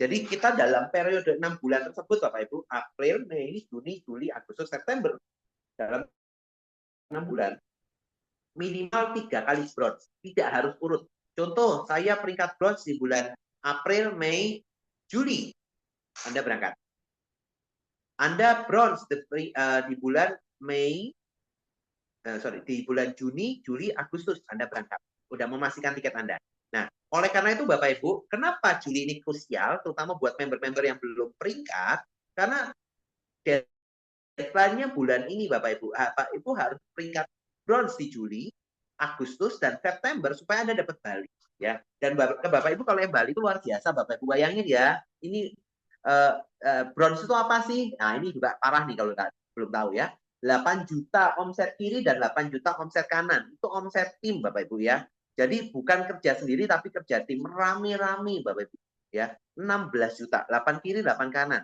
Jadi kita dalam periode 6 bulan tersebut Bapak Ibu, April, Mei, Juni, Juli, Agustus, September. Dalam 6 bulan minimal 3 kali bronze. Tidak harus urut. Contoh, saya peringkat bronze di bulan April, Mei, Juli. Anda berangkat. Anda bronze di bulan Mei, di bulan Juni, Juli, Agustus Anda berangkat. Udah memastikan tiket Anda. Nah, oleh karena itu Bapak Ibu, kenapa Juli ini krusial, terutama buat member-member yang belum peringkat, karena deadline-nya bulan ini Bapak Ibu. Bapak Ibu harus peringkat bronze di Juli, Agustus, dan September supaya Anda dapat Bali. Ya. Dan Bapak Ibu kalau yang Bali itu luar biasa Bapak Ibu. Bayangin ya, ini bronze itu apa sih? Nah, ini juga parah nih kalau belum tahu ya. 8 juta omset kiri dan 8 juta omset kanan. Itu omset tim Bapak Ibu ya. Jadi bukan kerja sendiri tapi kerja tim rame-rame Bapak Ibu ya. 16 juta, 8 kiri, 8 kanan.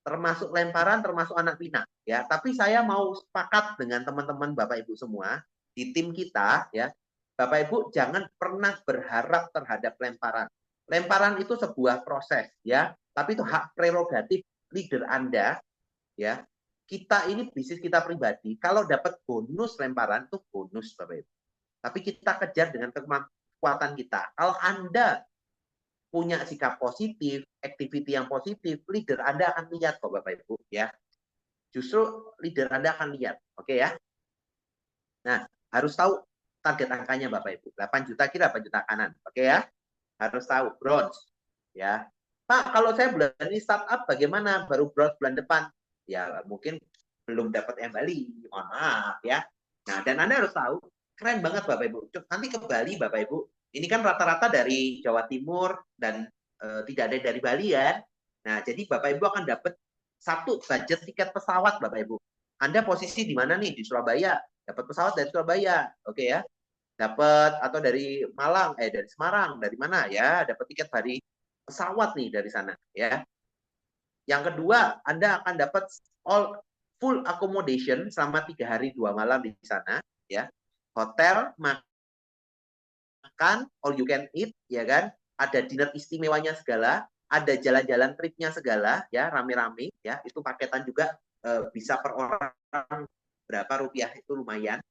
Termasuk lemparan, termasuk anak pinak ya. Tapi saya mau sepakat dengan teman-teman Bapak Ibu semua di tim kita ya. Bapak Ibu jangan pernah berharap terhadap lemparan. Lemparan itu sebuah proses ya, tapi itu hak prerogatif leader Anda ya. Kita ini bisnis kita pribadi, kalau dapat bonus lemparan itu bonus Bapak Ibu. Tapi kita kejar dengan kekuatan kita. Kalau Anda punya sikap positif, activity yang positif, leader Anda akan lihat kok Bapak Ibu ya. Justru leader Anda akan lihat, oke ya. Nah, harus tahu target angkanya Bapak Ibu. 8 juta kiri, 8 juta kanan, oke ya. Harus tahu bronze ya. Pak, kalau saya bulan ini startup bagaimana? Baru bronze bulan depan. Ya, mungkin belum dapat yang Bali, mohon maaf ya. Nah, dan Anda harus tahu, keren banget Bapak Ibu. Nanti ke Bali Bapak Ibu, ini kan rata-rata dari Jawa Timur dan tidak ada dari Bali ya. Nah, jadi Bapak Ibu akan dapat satu budget tiket pesawat Bapak Ibu. Anda posisi di mana nih? Di Surabaya. Dapat pesawat dari Surabaya. Oke ya. Dapat atau dari Malang, dari Semarang, dari mana ya? Dapat tiket dari pesawat nih dari sana ya. Yang kedua, Anda akan dapat full accommodation selama 3 hari 2 malam di sana ya. Hotel, makan, all you can eat ya kan. ada dinner istimewanya segala, ada jalan-jalan tripnya segala, ya rame-rame, ya itu paketan juga bisa per orang berapa rupiah itu lumayan.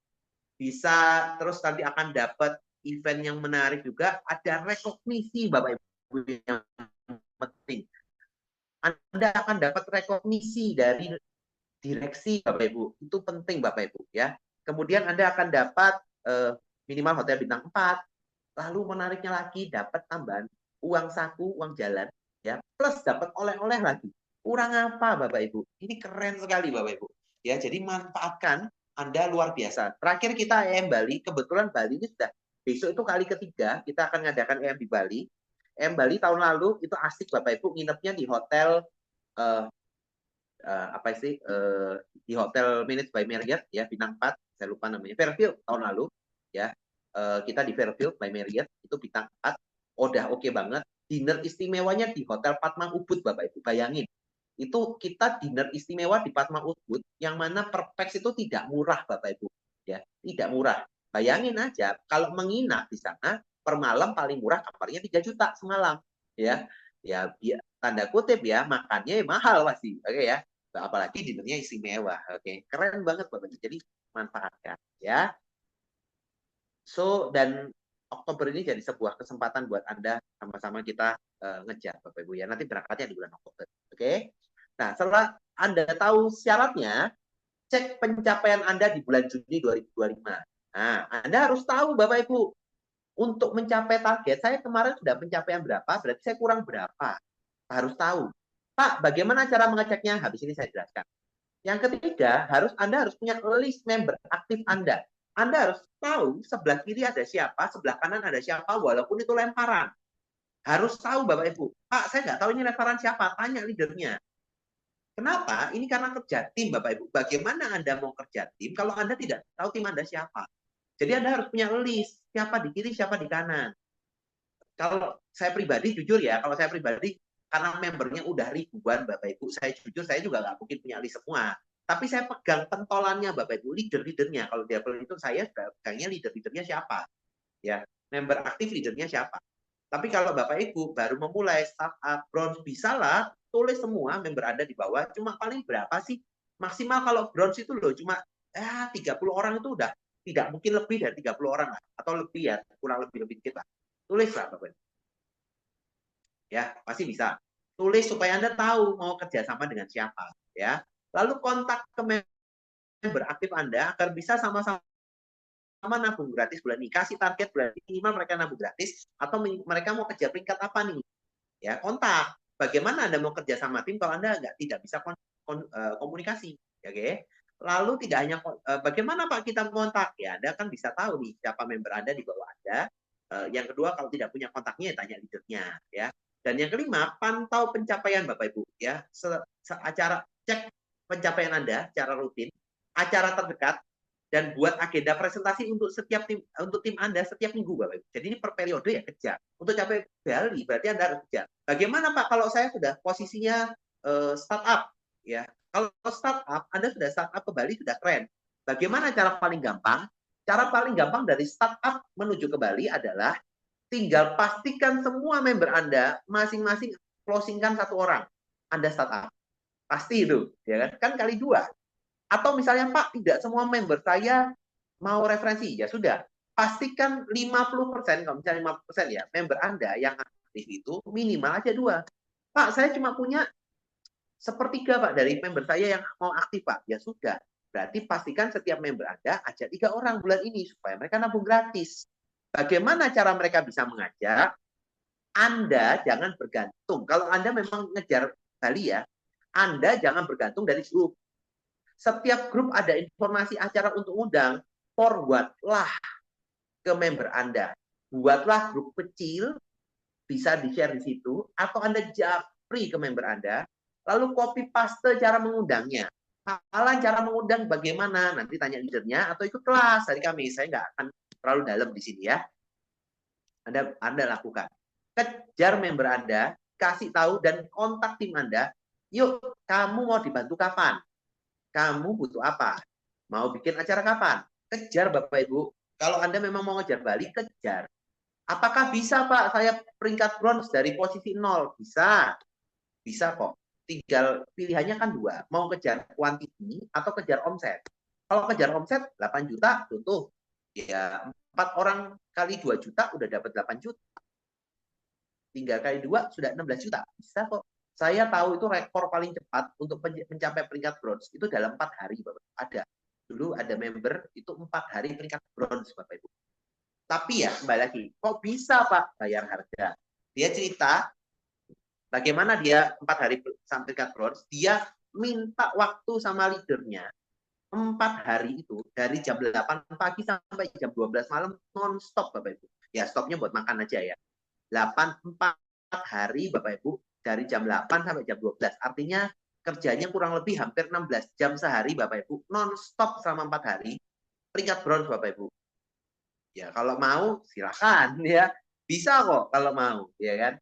Bisa terus nanti akan dapat event yang menarik juga, ada rekognisi Bapak Ibu yang penting. Anda akan dapat rekognisi dari direksi Bapak Ibu. Itu penting Bapak Ibu ya. Kemudian Anda akan dapat minimal hotel bintang 4. Lalu menariknya lagi dapat tambahan uang saku, uang jalan ya, plus dapat oleh-oleh lagi. Kurang apa Bapak Ibu? Ini keren sekali Bapak Ibu. Ya, jadi manfaatkan, Anda luar biasa. Terakhir kita EM Bali, kebetulan Bali ini sudah besok itu kali ketiga kita akan mengadakan EM di Bali. EM Bali tahun lalu itu asik Bapak Ibu, nginepnya di hotel apa sih di hotel Managed by Marriott ya bintang 4, saya lupa namanya, Fairfield tahun lalu ya. Kita di Fairfield by Marriott itu bintang 4, udah oke banget. Dinner istimewanya di Hotel Padma Ubud Bapak Ibu, bayangin itu kita dinner istimewa di Padma Ubud yang mana per pax itu tidak murah Bapak Ibu ya, tidak murah. Bayangin aja kalau menginap di sana per malam paling murah kamarnya 3 juta semalam ya. Ya tanda kutip ya, makannya mahal pasti. Oke ya. Apalagi dinernya istimewa. Oke, keren banget Bapak Ibu. Jadi manfaatkan ya. So dan Oktober ini jadi sebuah kesempatan buat Anda sama-sama kita ngejar Bapak Ibu ya. Nanti berangkatnya di bulan Oktober. Oke. Nah, setelah Anda tahu syaratnya, cek pencapaian Anda di bulan Juni 2025. Nah, Anda harus tahu Bapak Ibu, untuk mencapai target, saya kemarin sudah pencapaian berapa, berarti saya kurang berapa. Harus tahu. Pak, bagaimana cara mengeceknya? Habis ini saya jelaskan. Yang ketiga, Anda harus punya list member aktif Anda. Anda harus tahu sebelah kiri ada siapa, sebelah kanan ada siapa, walaupun itu lemparan. Harus tahu Bapak Ibu. Pak, saya nggak tahu ini lemparan siapa, tanya leadernya. Kenapa? Ini karena kerja tim Bapak Ibu. Bagaimana Anda mau kerja tim kalau Anda tidak tahu tim Anda siapa? Jadi Anda harus punya list, siapa di kiri, siapa di kanan. Kalau saya pribadi, jujur ya, kalau saya pribadi, karena membernya udah ribuan Bapak Ibu, saya jujur, saya juga nggak mungkin punya list semua. Tapi saya pegang pentolannya Bapak Ibu, leader-leadernya. Kalau di Apple itu saya pegangnya leader-leadernya siapa. Ya, member aktif leadernya siapa. Tapi kalau Bapak Ibu baru memulai startup bronze, bisa lah tulis semua member Anda di bawah. Cuma paling berapa sih? Maksimal kalau bronze itu loh cuma 30 orang itu udah tidak mungkin lebih dari 30 orang lah. Atau lebih ya, kurang lebih dikit lah. Tulis lah Bapak Ibu. Ya, pasti bisa. Tulis supaya Anda tahu mau kerjasama dengan siapa. Ya. Lalu kontak ke member aktif Anda agar bisa sama-sama nabung gratis bulan ini. Kasih target bulan ini, minimal mereka nabung gratis atau mereka mau kerja peringkat apa nih? Ya, kontak. Bagaimana Anda mau kerja sama tim kalau Anda tidak bisa komunikasi? Ya, oke. Lalu tidak hanya bagaimana Pak kita kontak? Ya, Anda kan bisa tahu nih siapa member Anda di bawah Anda. Yang kedua, kalau tidak punya kontaknya, tanya leadernya. Ya. Dan yang kelima, pantau pencapaian Bapak Ibu. Ya, acara cek pencapaian Anda secara rutin, acara terdekat, dan buat agenda presentasi untuk setiap tim, untuk tim Anda setiap minggu Bapak Ibu. Jadi ini per periode ya kejar. Untuk capai Bali berarti Anda harus kejar. Bagaimana Pak kalau saya sudah posisinya startup ya. Kalau startup Anda sudah startup ke Bali sudah keren. Bagaimana cara paling gampang? Cara paling gampang dari startup menuju ke Bali adalah tinggal pastikan semua member Anda masing-masing closingkan 1 orang. Anda startup. Pasti itu, ya kan? Kan kali 2. Atau misalnya Pak, tidak semua member saya mau referensi, ya sudah. Pastikan 50%, kalau misalnya 50% ya, member Anda yang aktif itu minimal aja 2. Pak, saya cuma punya sepertiga Pak dari member saya yang mau aktif Pak. Ya sudah. Berarti pastikan setiap member Anda ajak 3 orang bulan ini supaya mereka nabung gratis. Bagaimana cara mereka bisa mengajak? Anda jangan bergantung. Kalau Anda memang ngejar Bali ya, Anda jangan bergantung dari grup. Setiap grup ada informasi acara untuk undang, forwardlah ke member Anda. Buatlah grup kecil, bisa di-share di situ, atau Anda japri ke member Anda, lalu copy paste cara mengundangnya. Halan cara mengundang bagaimana? Nanti tanya leadernya atau ikut kelas dari kami. Saya nggak akan terlalu dalam di sini ya. Anda lakukan. Kejar member Anda, kasih tahu dan kontak tim Anda. Yuk, kamu mau dibantu kapan? Kamu butuh apa? Mau bikin acara kapan? Kejar Bapak Ibu. Kalau Anda memang mau ngejar Bali, kejar. Apakah bisa Pak saya peringkat bronze dari posisi 0? Bisa. Bisa kok. Tinggal pilihannya kan dua. Mau kejar quantity atau kejar omset. Kalau kejar omset 8 juta, tuh. Ya 4 orang kali 2 juta udah dapat 8 juta. 3 kali 2 sudah 16 juta. Bisa kok. Saya tahu itu rekor paling cepat untuk mencapai peringkat bronze itu dalam 4 hari, Bapak. Ada. Dulu ada member itu 4 hari peringkat bronze, Bapak Ibu. Tapi ya, kembali lagi, kok bisa Pak bayar harga? Dia cerita bagaimana dia 4 hari sampai peringkat bronze, dia minta waktu sama leadernya 4 hari itu dari jam 8 pagi sampai jam 12 malam non-stop Bapak Ibu. Ya stopnya buat makan aja ya. 4 hari Bapak Ibu dari jam 8 sampai jam 12. Artinya kerjanya kurang lebih hampir 16 jam sehari Bapak Ibu non-stop selama 4 hari. Peringkat bronze Bapak Ibu. Ya kalau mau silakan ya. Bisa kok kalau mau ya kan.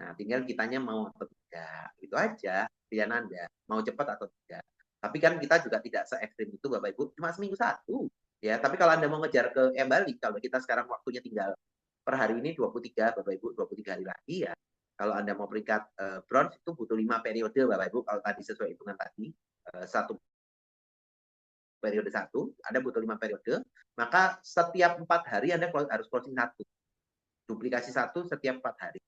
Nah, tinggal kitanya mau atau tidak. Itu aja pilihan Anda. Mau cepat atau tidak. Tapi kan kita juga tidak se-ekstrim itu Bapak Ibu. Cuma seminggu satu. Ya, tapi kalau Anda mau ngejar ke balik, kalau kita sekarang waktunya tinggal per hari ini 23 Bapak Ibu, 23 hari lagi ya. Kalau Anda mau peringkat bronze itu butuh 5 periode Bapak Ibu. Kalau tadi sesuai hitungan tadi, satu periode satu, Anda butuh 5 periode, maka setiap 4 hari Anda harus closing satu. Duplikasi satu setiap 4 hari.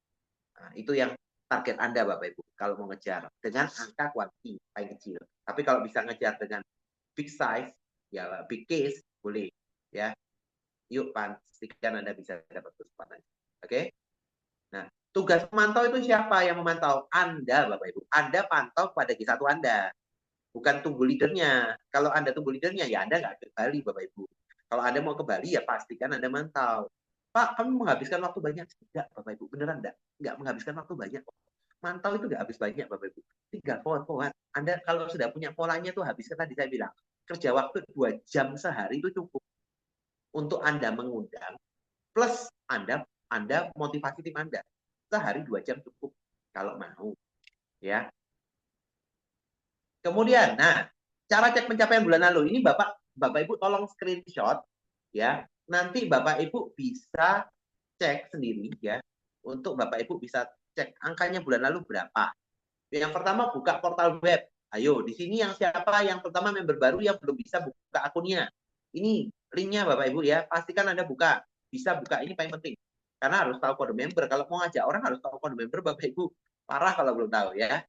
Nah, itu yang target Anda Bapak Ibu kalau mau ngejar dengan angka kuanti paling kecil. Tapi kalau bisa ngejar dengan big size, ya big case boleh ya. Yuk pastikan Anda bisa dapat kesempatan. Oke? Nah, tugas pemantau itu siapa yang memantau? Anda Bapak Ibu. Anda pantau pada G1 Anda. Bukan tunggu leadernya. Kalau Anda tunggu leadernya, ya Anda nggak ke Bali, Bapak Ibu. Kalau Anda mau ke Bali, ya pastikan Anda mantau. Pak, kami menghabiskan waktu banyak. Tidak, Bapak Ibu. Beneran enggak? Nggak menghabiskan waktu banyak. Mantau itu nggak habis banyak, Bapak Ibu. Tinggal pola. Anda kalau sudah punya polanya tuh habiskan tadi saya bilang. Kerja waktu 2 jam sehari itu cukup untuk Anda mengundang. Plus Anda motivasi tim Anda. Sehari 2 jam cukup kalau mau. Ya. Kemudian, nah, cara cek pencapaian bulan lalu ini Bapak Ibu tolong screenshot ya. Nanti Bapak Ibu bisa cek sendiri ya. Untuk Bapak Ibu bisa cek angkanya bulan lalu berapa. Yang pertama buka portal web. Ayo, di sini yang siapa yang pertama member baru yang belum bisa buka akunnya. Ini linknya Bapak Ibu ya. Pastikan Anda buka. Bisa buka, ini paling penting. Karena harus tahu kode member. Kalau mau ngajak orang harus tahu kode member Bapak Ibu. Parah kalau belum tahu ya.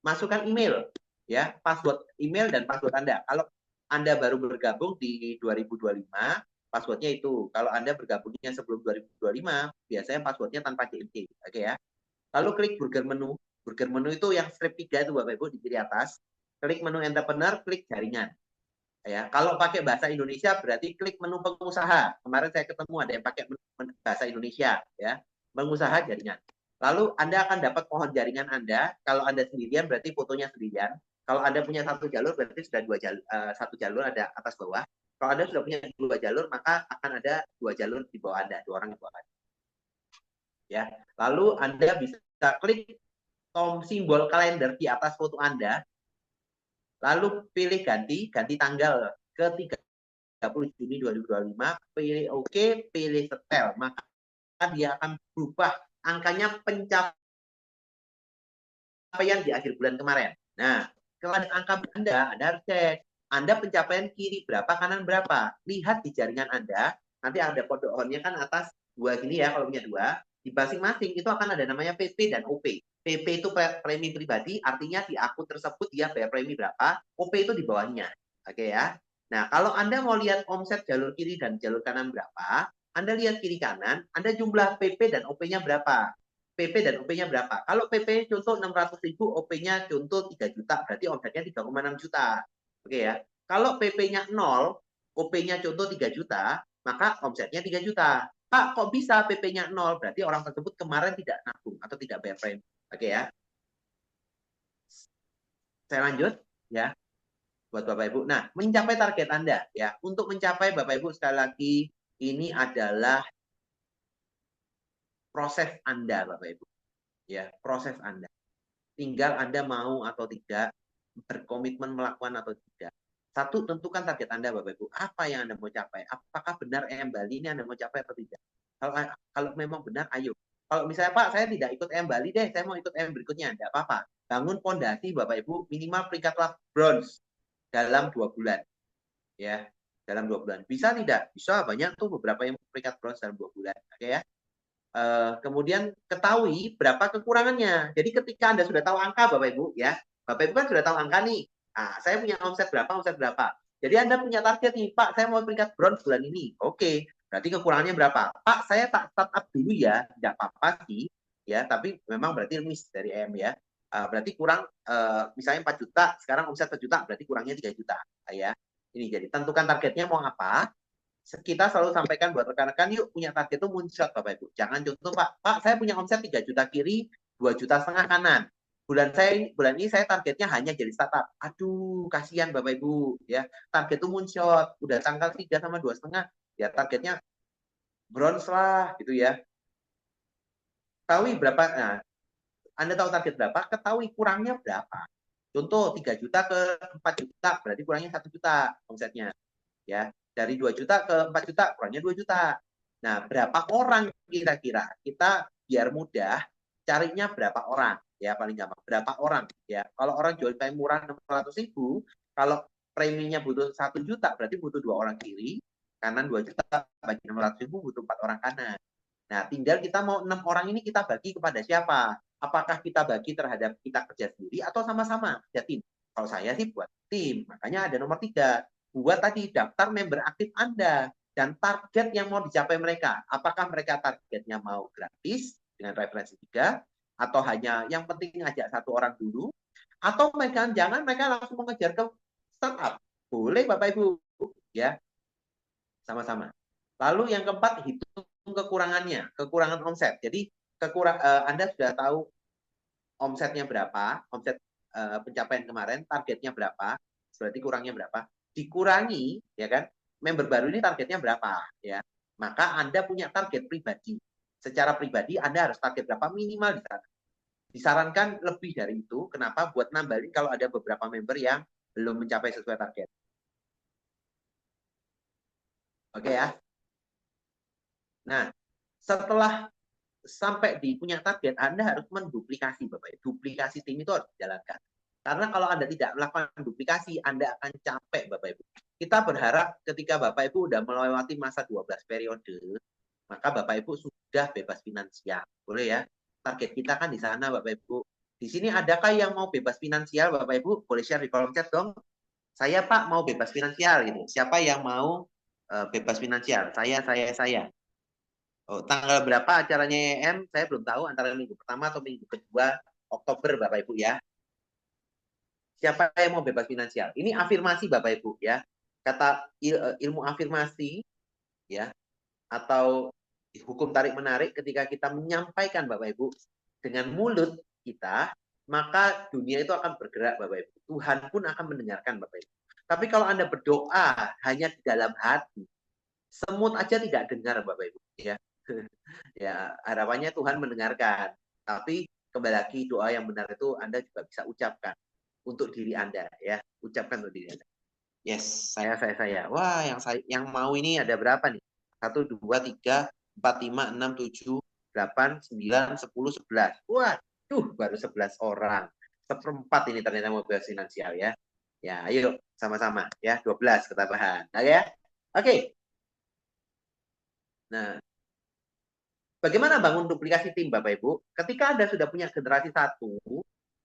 Masukkan email ya, password email dan password Anda. Kalau Anda baru bergabung di 2025, passwordnya itu. Kalau Anda bergabungnya sebelum 2025, biasanya passwordnya tanpa CMC. Oke ya. Lalu klik burger menu. Burger menu itu yang strip 3 itu Bapak Ibu di kiri atas. Klik menu entrepreneur, klik jaringan. Ya, kalau pakai bahasa Indonesia berarti klik menu pengusaha. Kemarin saya ketemu ada yang pakai bahasa Indonesia ya. Pengusaha jaringan. Lalu Anda akan dapat pohon jaringan Anda. Kalau Anda sendirian berarti fotonya sendirian. Kalau Anda punya satu jalur berarti sudah satu jalur ada atas bawah. Kalau Anda sudah punya 2 jalur maka akan ada 2 jalur di bawah Anda, 2 orang di bawah Anda. Ya. Lalu Anda bisa klik simbol kalender di atas foto Anda. Lalu pilih ganti tanggal ke 30 Juni 2025, pilih OK, pilih setel. Maka dia akan berubah angkanya pencapaian di akhir bulan kemarin. Nah, kalau angka Anda harus cek. Anda pencapaian kiri berapa, kanan berapa. Lihat di jaringan Anda, nanti ada kode on-nya kan atas 2 gini ya, kalau punya 2. Di masing-masing itu akan ada namanya PP dan OP. PP itu premi pribadi, artinya di akun tersebut dia bayar premi berapa, OP itu di bawahnya. Oke ya. Nah, kalau Anda mau lihat omset jalur kiri dan jalur kanan berapa, Anda lihat kiri kanan, Anda jumlah PP dan OP-nya berapa. PP dan OP-nya berapa. Kalau PP contoh 600.000, OP-nya contoh 3 juta, berarti omsetnya 3,6 juta. Oke ya. Kalau PP-nya 0, OP-nya contoh 3 juta, maka omsetnya 3 juta. Pak, kok bisa PP-nya 0? Berarti orang tersebut kemarin tidak nabung atau tidak bayar premi. Oke ya. Saya lanjut ya buat Bapak Ibu. Nah, mencapai target Anda ya. Untuk mencapai Bapak Ibu sekali lagi ini adalah proses Anda Bapak Ibu. Ya, proses Anda. Tinggal Anda mau atau tidak, berkomitmen melakukan atau tidak. Satu, tentukan target Anda Bapak Ibu. Apa yang Anda mau capai? Apakah benar Bali ini Anda mau capai atau tidak? Kalau memang benar, ayo. Kalau misalnya Pak, saya tidak ikut EM Bali deh, saya mau ikut EM berikutnya, tidak apa-apa. Bangun pondasi Bapak Ibu minimal peringkat bronze dalam 2 bulan, ya, dalam 2 bulan. Bisa tidak? Bisa, banyak tuh beberapa yang peringkat bronze dalam 2 bulan, oke ya. Kemudian ketahui berapa kekurangannya. Jadi ketika Anda sudah tahu angka Bapak Ibu, ya, Bapak Ibu kan sudah tahu angka nih. Nah, saya punya omset berapa. Jadi Anda punya target nih, Pak, saya mau peringkat bronze bulan ini. Oke, berarti kekurangannya berapa? Pak, saya tak startup dulu ya, tidak apa-apa sih, ya, tapi memang berarti miss dari EM ya. Berarti kurang, misalnya 4 juta, sekarang omset 1 juta, berarti kurangnya 3 juta. Ya, ini jadi tentukan targetnya mau apa. Kita selalu sampaikan buat rekan-rekan, yuk punya target itu moonshot Bapak Ibu. Jangan contoh Pak, saya punya omset 3 juta kiri, 2,5 juta kanan. Bulan ini saya targetnya hanya jadi startup. Aduh, kasihan Bapak Ibu ya. Target itu moonshot, udah tanggal 3 sama 2,5, ya targetnya bronze lah gitu ya. Tahu berapa? Nah, Anda tahu target berapa, ketahui kurangnya berapa. Contoh 3 juta ke 4 juta, berarti kurangnya 1 juta omsetnya. Ya, dari 2 juta ke 4 juta kurangnya 2 juta. Nah, berapa orang kira-kira? Kita biar mudah carinya berapa orang, ya paling gampang. Berapa orang, ya. Kalau orang jual paling murah 600.000, kalau preminya butuh 1 juta, berarti butuh 2 orang kiri, kanan 2 juta, bagi 600.000 butuh 4 orang kanan. Nah, tinggal kita mau 6 orang ini kita bagi kepada siapa? Apakah kita bagi terhadap kita kerja sendiri atau sama-sama kerja tim? Kalau saya sih buat tim, makanya ada nomor 3. Buat tadi daftar member aktif Anda dan target yang mau dicapai mereka. Apakah mereka targetnya mau gratis dengan referensi 3, atau hanya yang penting ngajak 1 orang dulu, atau mereka jangan mereka langsung mengejar ke startup. Boleh Bapak Ibu, ya, sama-sama. Lalu yang keempat, hitung kekurangannya, kekurangan omset. Jadi Anda sudah tahu omsetnya berapa, omset pencapaian kemarin, targetnya berapa, berarti kurangnya berapa, dikurangi, ya kan, member baru ini targetnya berapa, ya, maka Anda punya target pribadi. Secara pribadi Anda harus target berapa minimal di sana. Disarankan lebih dari itu, kenapa? Buat nambahin kalau ada beberapa member yang belum mencapai sesuai target. Oke ya. Nah, setelah sampai di punya target, Anda harus menduplikasi Bapak. Duplikasi tim itu harus dijalankan. Karena kalau Anda tidak melakukan duplikasi, Anda akan capek Bapak Ibu. Kita berharap ketika Bapak Ibu sudah melewati masa 12 periode, maka Bapak Ibu sudah bebas finansial. Boleh ya? Target kita kan di sana Bapak Ibu. Di sini adakah yang mau bebas finansial Bapak Ibu? Boleh share di kolom chat dong. Saya Pak mau bebas finansial gitu. Siapa yang mau bebas finansial? Saya. Oh, tanggal berapa acaranya EM? Saya belum tahu, antara minggu pertama atau minggu kedua Oktober, Bapak Ibu ya. Siapa yang mau bebas finansial? Ini afirmasi Bapak Ibu ya. Kata ilmu afirmasi ya, atau hukum tarik menarik, ketika kita menyampaikan Bapak Ibu dengan mulut kita, maka dunia itu akan bergerak Bapak Ibu. Tuhan pun akan mendengarkan Bapak Ibu. Tapi kalau Anda berdoa hanya di dalam hati, semut aja tidak dengar Bapak Ibu ya. Ya, harapannya Tuhan mendengarkan. Tapi kembali lagi, doa yang benar itu Anda juga bisa ucapkan untuk diri Anda ya. Ucapkan untuk diri Anda. Yes, saya. Wah, yang mau ini ada berapa nih? 1, 2, 3, 4, 5, 6, 7, 8, 9, 10, 11. Wah, baru 11 orang. Seperempat ini ternyata mau bebas finansial ya. Ya, ayo sama-sama ya, 12 ketabahan. Oke ya? Oke. Nah, bagaimana bangun duplikasi tim Bapak Ibu? Ketika Anda sudah punya generasi 1,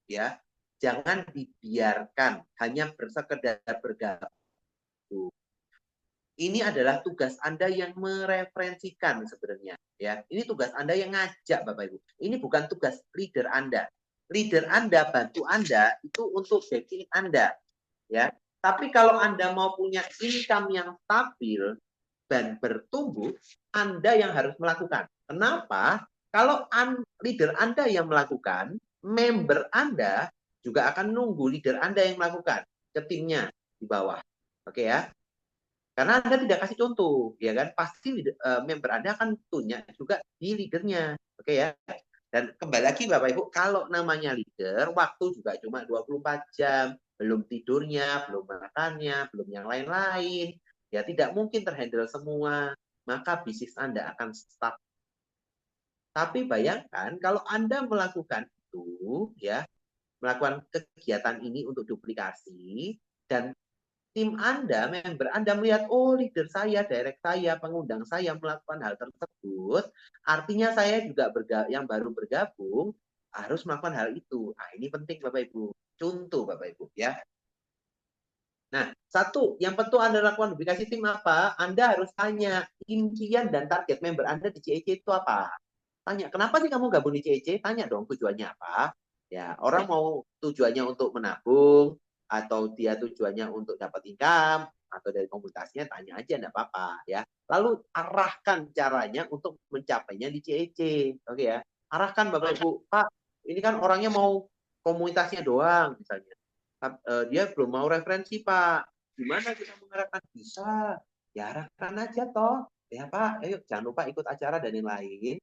ya, jangan dibiarkan hanya bersekedar bergabung. Ini adalah tugas Anda yang mereferensikan sebenarnya, ya. Ini tugas Anda yang ngajak Bapak Ibu. Ini bukan tugas leader Anda. Leader Anda, bantu Anda itu untuk backing Anda, ya. Tapi kalau Anda mau punya income yang stabil dan bertumbuh, Anda yang harus melakukan. Kenapa? Kalau leader Anda yang melakukan, member Anda juga akan nunggu leader Anda yang melakukan ke timnya di bawah. Oke ya? Karena Anda tidak kasih contoh, ya kan? Pasti member Anda akan punya juga di leadernya. Oke ya? Dan kembali lagi Bapak Ibu, kalau namanya leader, waktu juga cuma 24 jam. Belum tidurnya, belum makannya, belum yang lain-lain. Ya tidak mungkin terhandle semua. maka bisnis Anda akan stuck. Tapi bayangkan kalau Anda melakukan itu, ya, melakukan kegiatan ini untuk duplikasi, dan tim Anda, member Anda melihat, oh leader saya, direct saya, pengundang saya melakukan hal tersebut, artinya saya juga yang baru bergabung harus melakukan hal itu. Nah, ini penting Bapak Ibu. Contoh Bapak Ibu ya. Nah, satu, yang penting Anda lakukan duplikasi tim apa? Anda harus tanya impian dan target member Anda di CEC itu apa? Tanya, kenapa sih kamu gabung di CEC? Tanya dong tujuannya apa? Ya, orang mau tujuannya untuk menabung, atau dia tujuannya untuk dapat income, atau dari komunitasnya, tanya aja, enggak apa-apa. Ya. Lalu arahkan caranya untuk mencapainya di CEC. Oke ya. Arahkan Bapak Ibu, Pak, ini kan orangnya mau komunitasnya doang, misalnya. Dia belum mau referensi, Pak. Gimana kita mengarahkan? Bisa. Ya arahkan aja toh. Ya Pak, ayo jangan lupa ikut acara dan yang lain.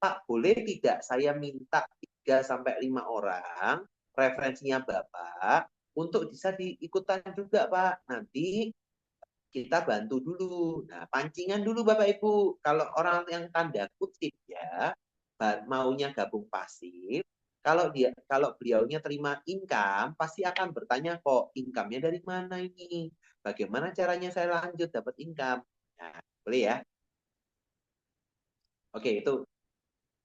Pak, boleh tidak saya minta 3-5 orang referensinya Bapak untuk bisa diikutan juga, Pak. Nanti kita bantu dulu. Nah, pancingan dulu Bapak Ibu. Kalau orang yang tanda kutip ya, maunya gabung pasif, kalau beliaunya terima income, pasti akan bertanya kok, income-nya dari mana ini? Bagaimana caranya saya lanjut dapat income? Nah, boleh ya? Oke, itu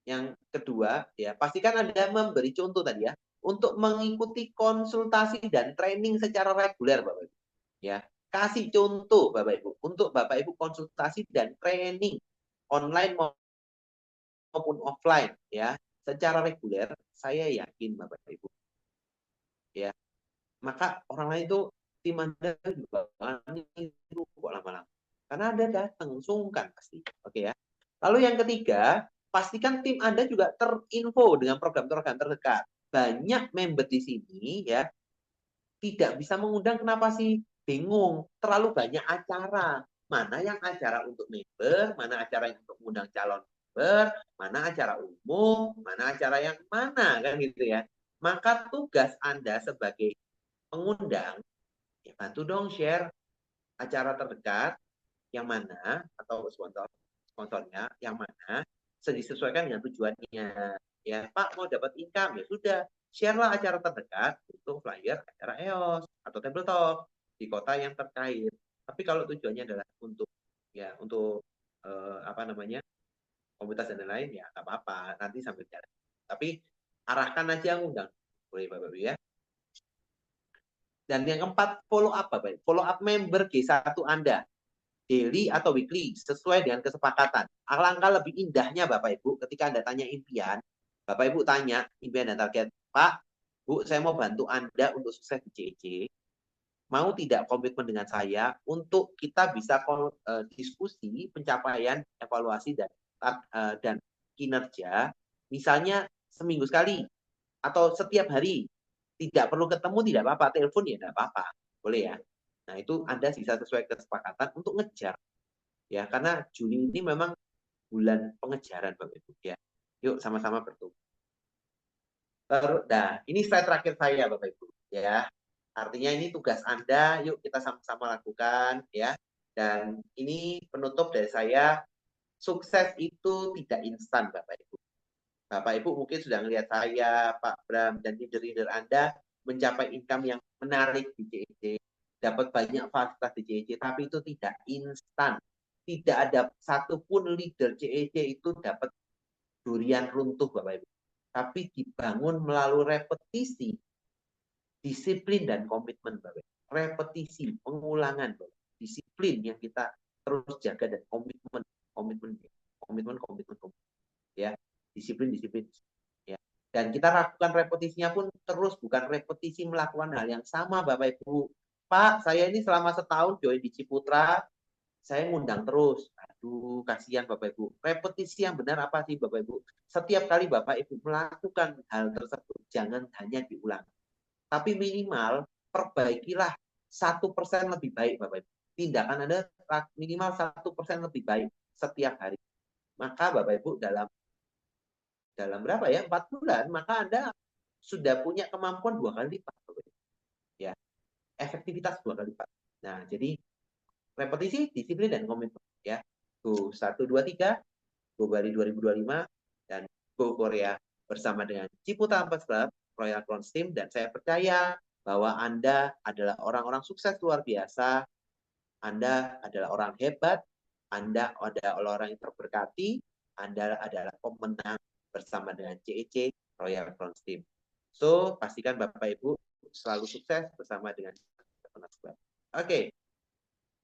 yang kedua, ya pastikan Anda memberi contoh tadi ya, untuk mengikuti konsultasi dan training secara reguler, Bapak Ibu. Ya, kasih contoh Bapak Ibu untuk Bapak Ibu konsultasi dan training online maupun offline ya, secara reguler. Saya yakin Bapak Ibu, ya, maka orang lain itu tim Anda juga itu kok lama-lama. Karena Anda datang sungkan pasti. Oke ya. Lalu yang ketiga, pastikan tim Anda juga terinfo dengan program-program terdekat. Banyak member di sini ya tidak bisa mengundang, kenapa sih? Bingung, terlalu banyak acara. Mana yang acara untuk member, mana acara yang untuk mengundang calon member, mana acara umum, mana acara yang mana, kan gitu ya. Maka tugas Anda sebagai pengundang, ya bantu dong share acara terdekat yang mana, atau sponsornya yang mana, disesuaikan dengan tujuannya. Ya Pak mau dapat income, ya sudah share lah acara terdekat untuk flyer acara EOS atau tabletop di kota yang terkait. Tapi kalau tujuannya adalah untuk apa namanya, komunitas dan lain-lain, ya nggak apa-apa, nanti sambil jalan. Tapi arahkan aja undang, boleh Bapak Ibu ya. Dan yang keempat, follow up Bapak. Follow up member G1 Anda. Daily atau weekly, sesuai dengan kesepakatan. Alangkah lebih indahnya Bapak Ibu, ketika Anda tanya impian, Bapak Ibu tanya impian dan target, Pak, Bu, saya mau bantu Anda untuk sukses di CEC. Mau tidak komitmen dengan saya untuk kita bisa diskusi pencapaian, evaluasi, dan kinerja, misalnya seminggu sekali, atau setiap hari. Tidak perlu ketemu, tidak apa-apa. Telepon ya tidak apa-apa. Boleh ya. Nah, itu Anda bisa sesuai kesepakatan untuk ngejar. Ya, karena Juni ini memang bulan pengejaran Bapak Ibu ya. Yuk sama-sama bertumbuh. Nah, ini slide terakhir saya Bapak Ibu ya. Artinya ini tugas Anda, yuk kita sama-sama lakukan ya. Dan ini penutup dari saya, sukses itu tidak instan Bapak Ibu. Bapak Ibu mungkin sudah melihat saya, Pak Bram, dan leader-leader Anda mencapai income yang menarik di CEC, dapat banyak fasilitas di CEC, tapi itu tidak instan. Tidak ada satupun leader CEC itu dapat durian runtuh, Bapak Ibu. Tapi dibangun melalui repetisi, disiplin, dan komitmen, Bapak Ibu. Repetisi, pengulangan, Bapak Ibu. Disiplin yang kita terus jaga, dan komitmen, komitmen, komitmen, komitmen, komitmen. Ya, disiplin, disiplin. Ya. Dan kita lakukan repetisinya pun terus, bukan repetisi melakukan hal yang sama, Bapak Ibu. Pak, saya ini selama setahun join di Ciputra, saya ngundang terus. Aduh, kasihan Bapak Ibu. Repetisi yang benar apa sih Bapak Ibu? Setiap kali Bapak Ibu melakukan hal tersebut, jangan hanya diulang. Tapi minimal perbaikilah 1% lebih baik Bapak Ibu. Tindakan Anda minimal 1% lebih baik setiap hari. Maka Bapak Ibu dalam berapa ya, 4 bulan, maka Anda sudah punya kemampuan 2 kali lipat. Ya, efektivitas 2 kali lipat. Nah, jadi repetisi, disiplin, dan komitmen. Ya, Go 1, 2, 3, Go Bali 2025, dan Go Korea bersama dengan Ciputa Ampas Club, Royal Crowns Team, dan saya percaya bahwa Anda adalah orang-orang sukses luar biasa, Anda adalah orang hebat, Anda adalah orang yang terberkati, Anda adalah pemenang bersama dengan CEC Royal Crowns Team. So, pastikan Bapak Ibu selalu sukses bersama dengan Ciputa Ampas Club. Oke,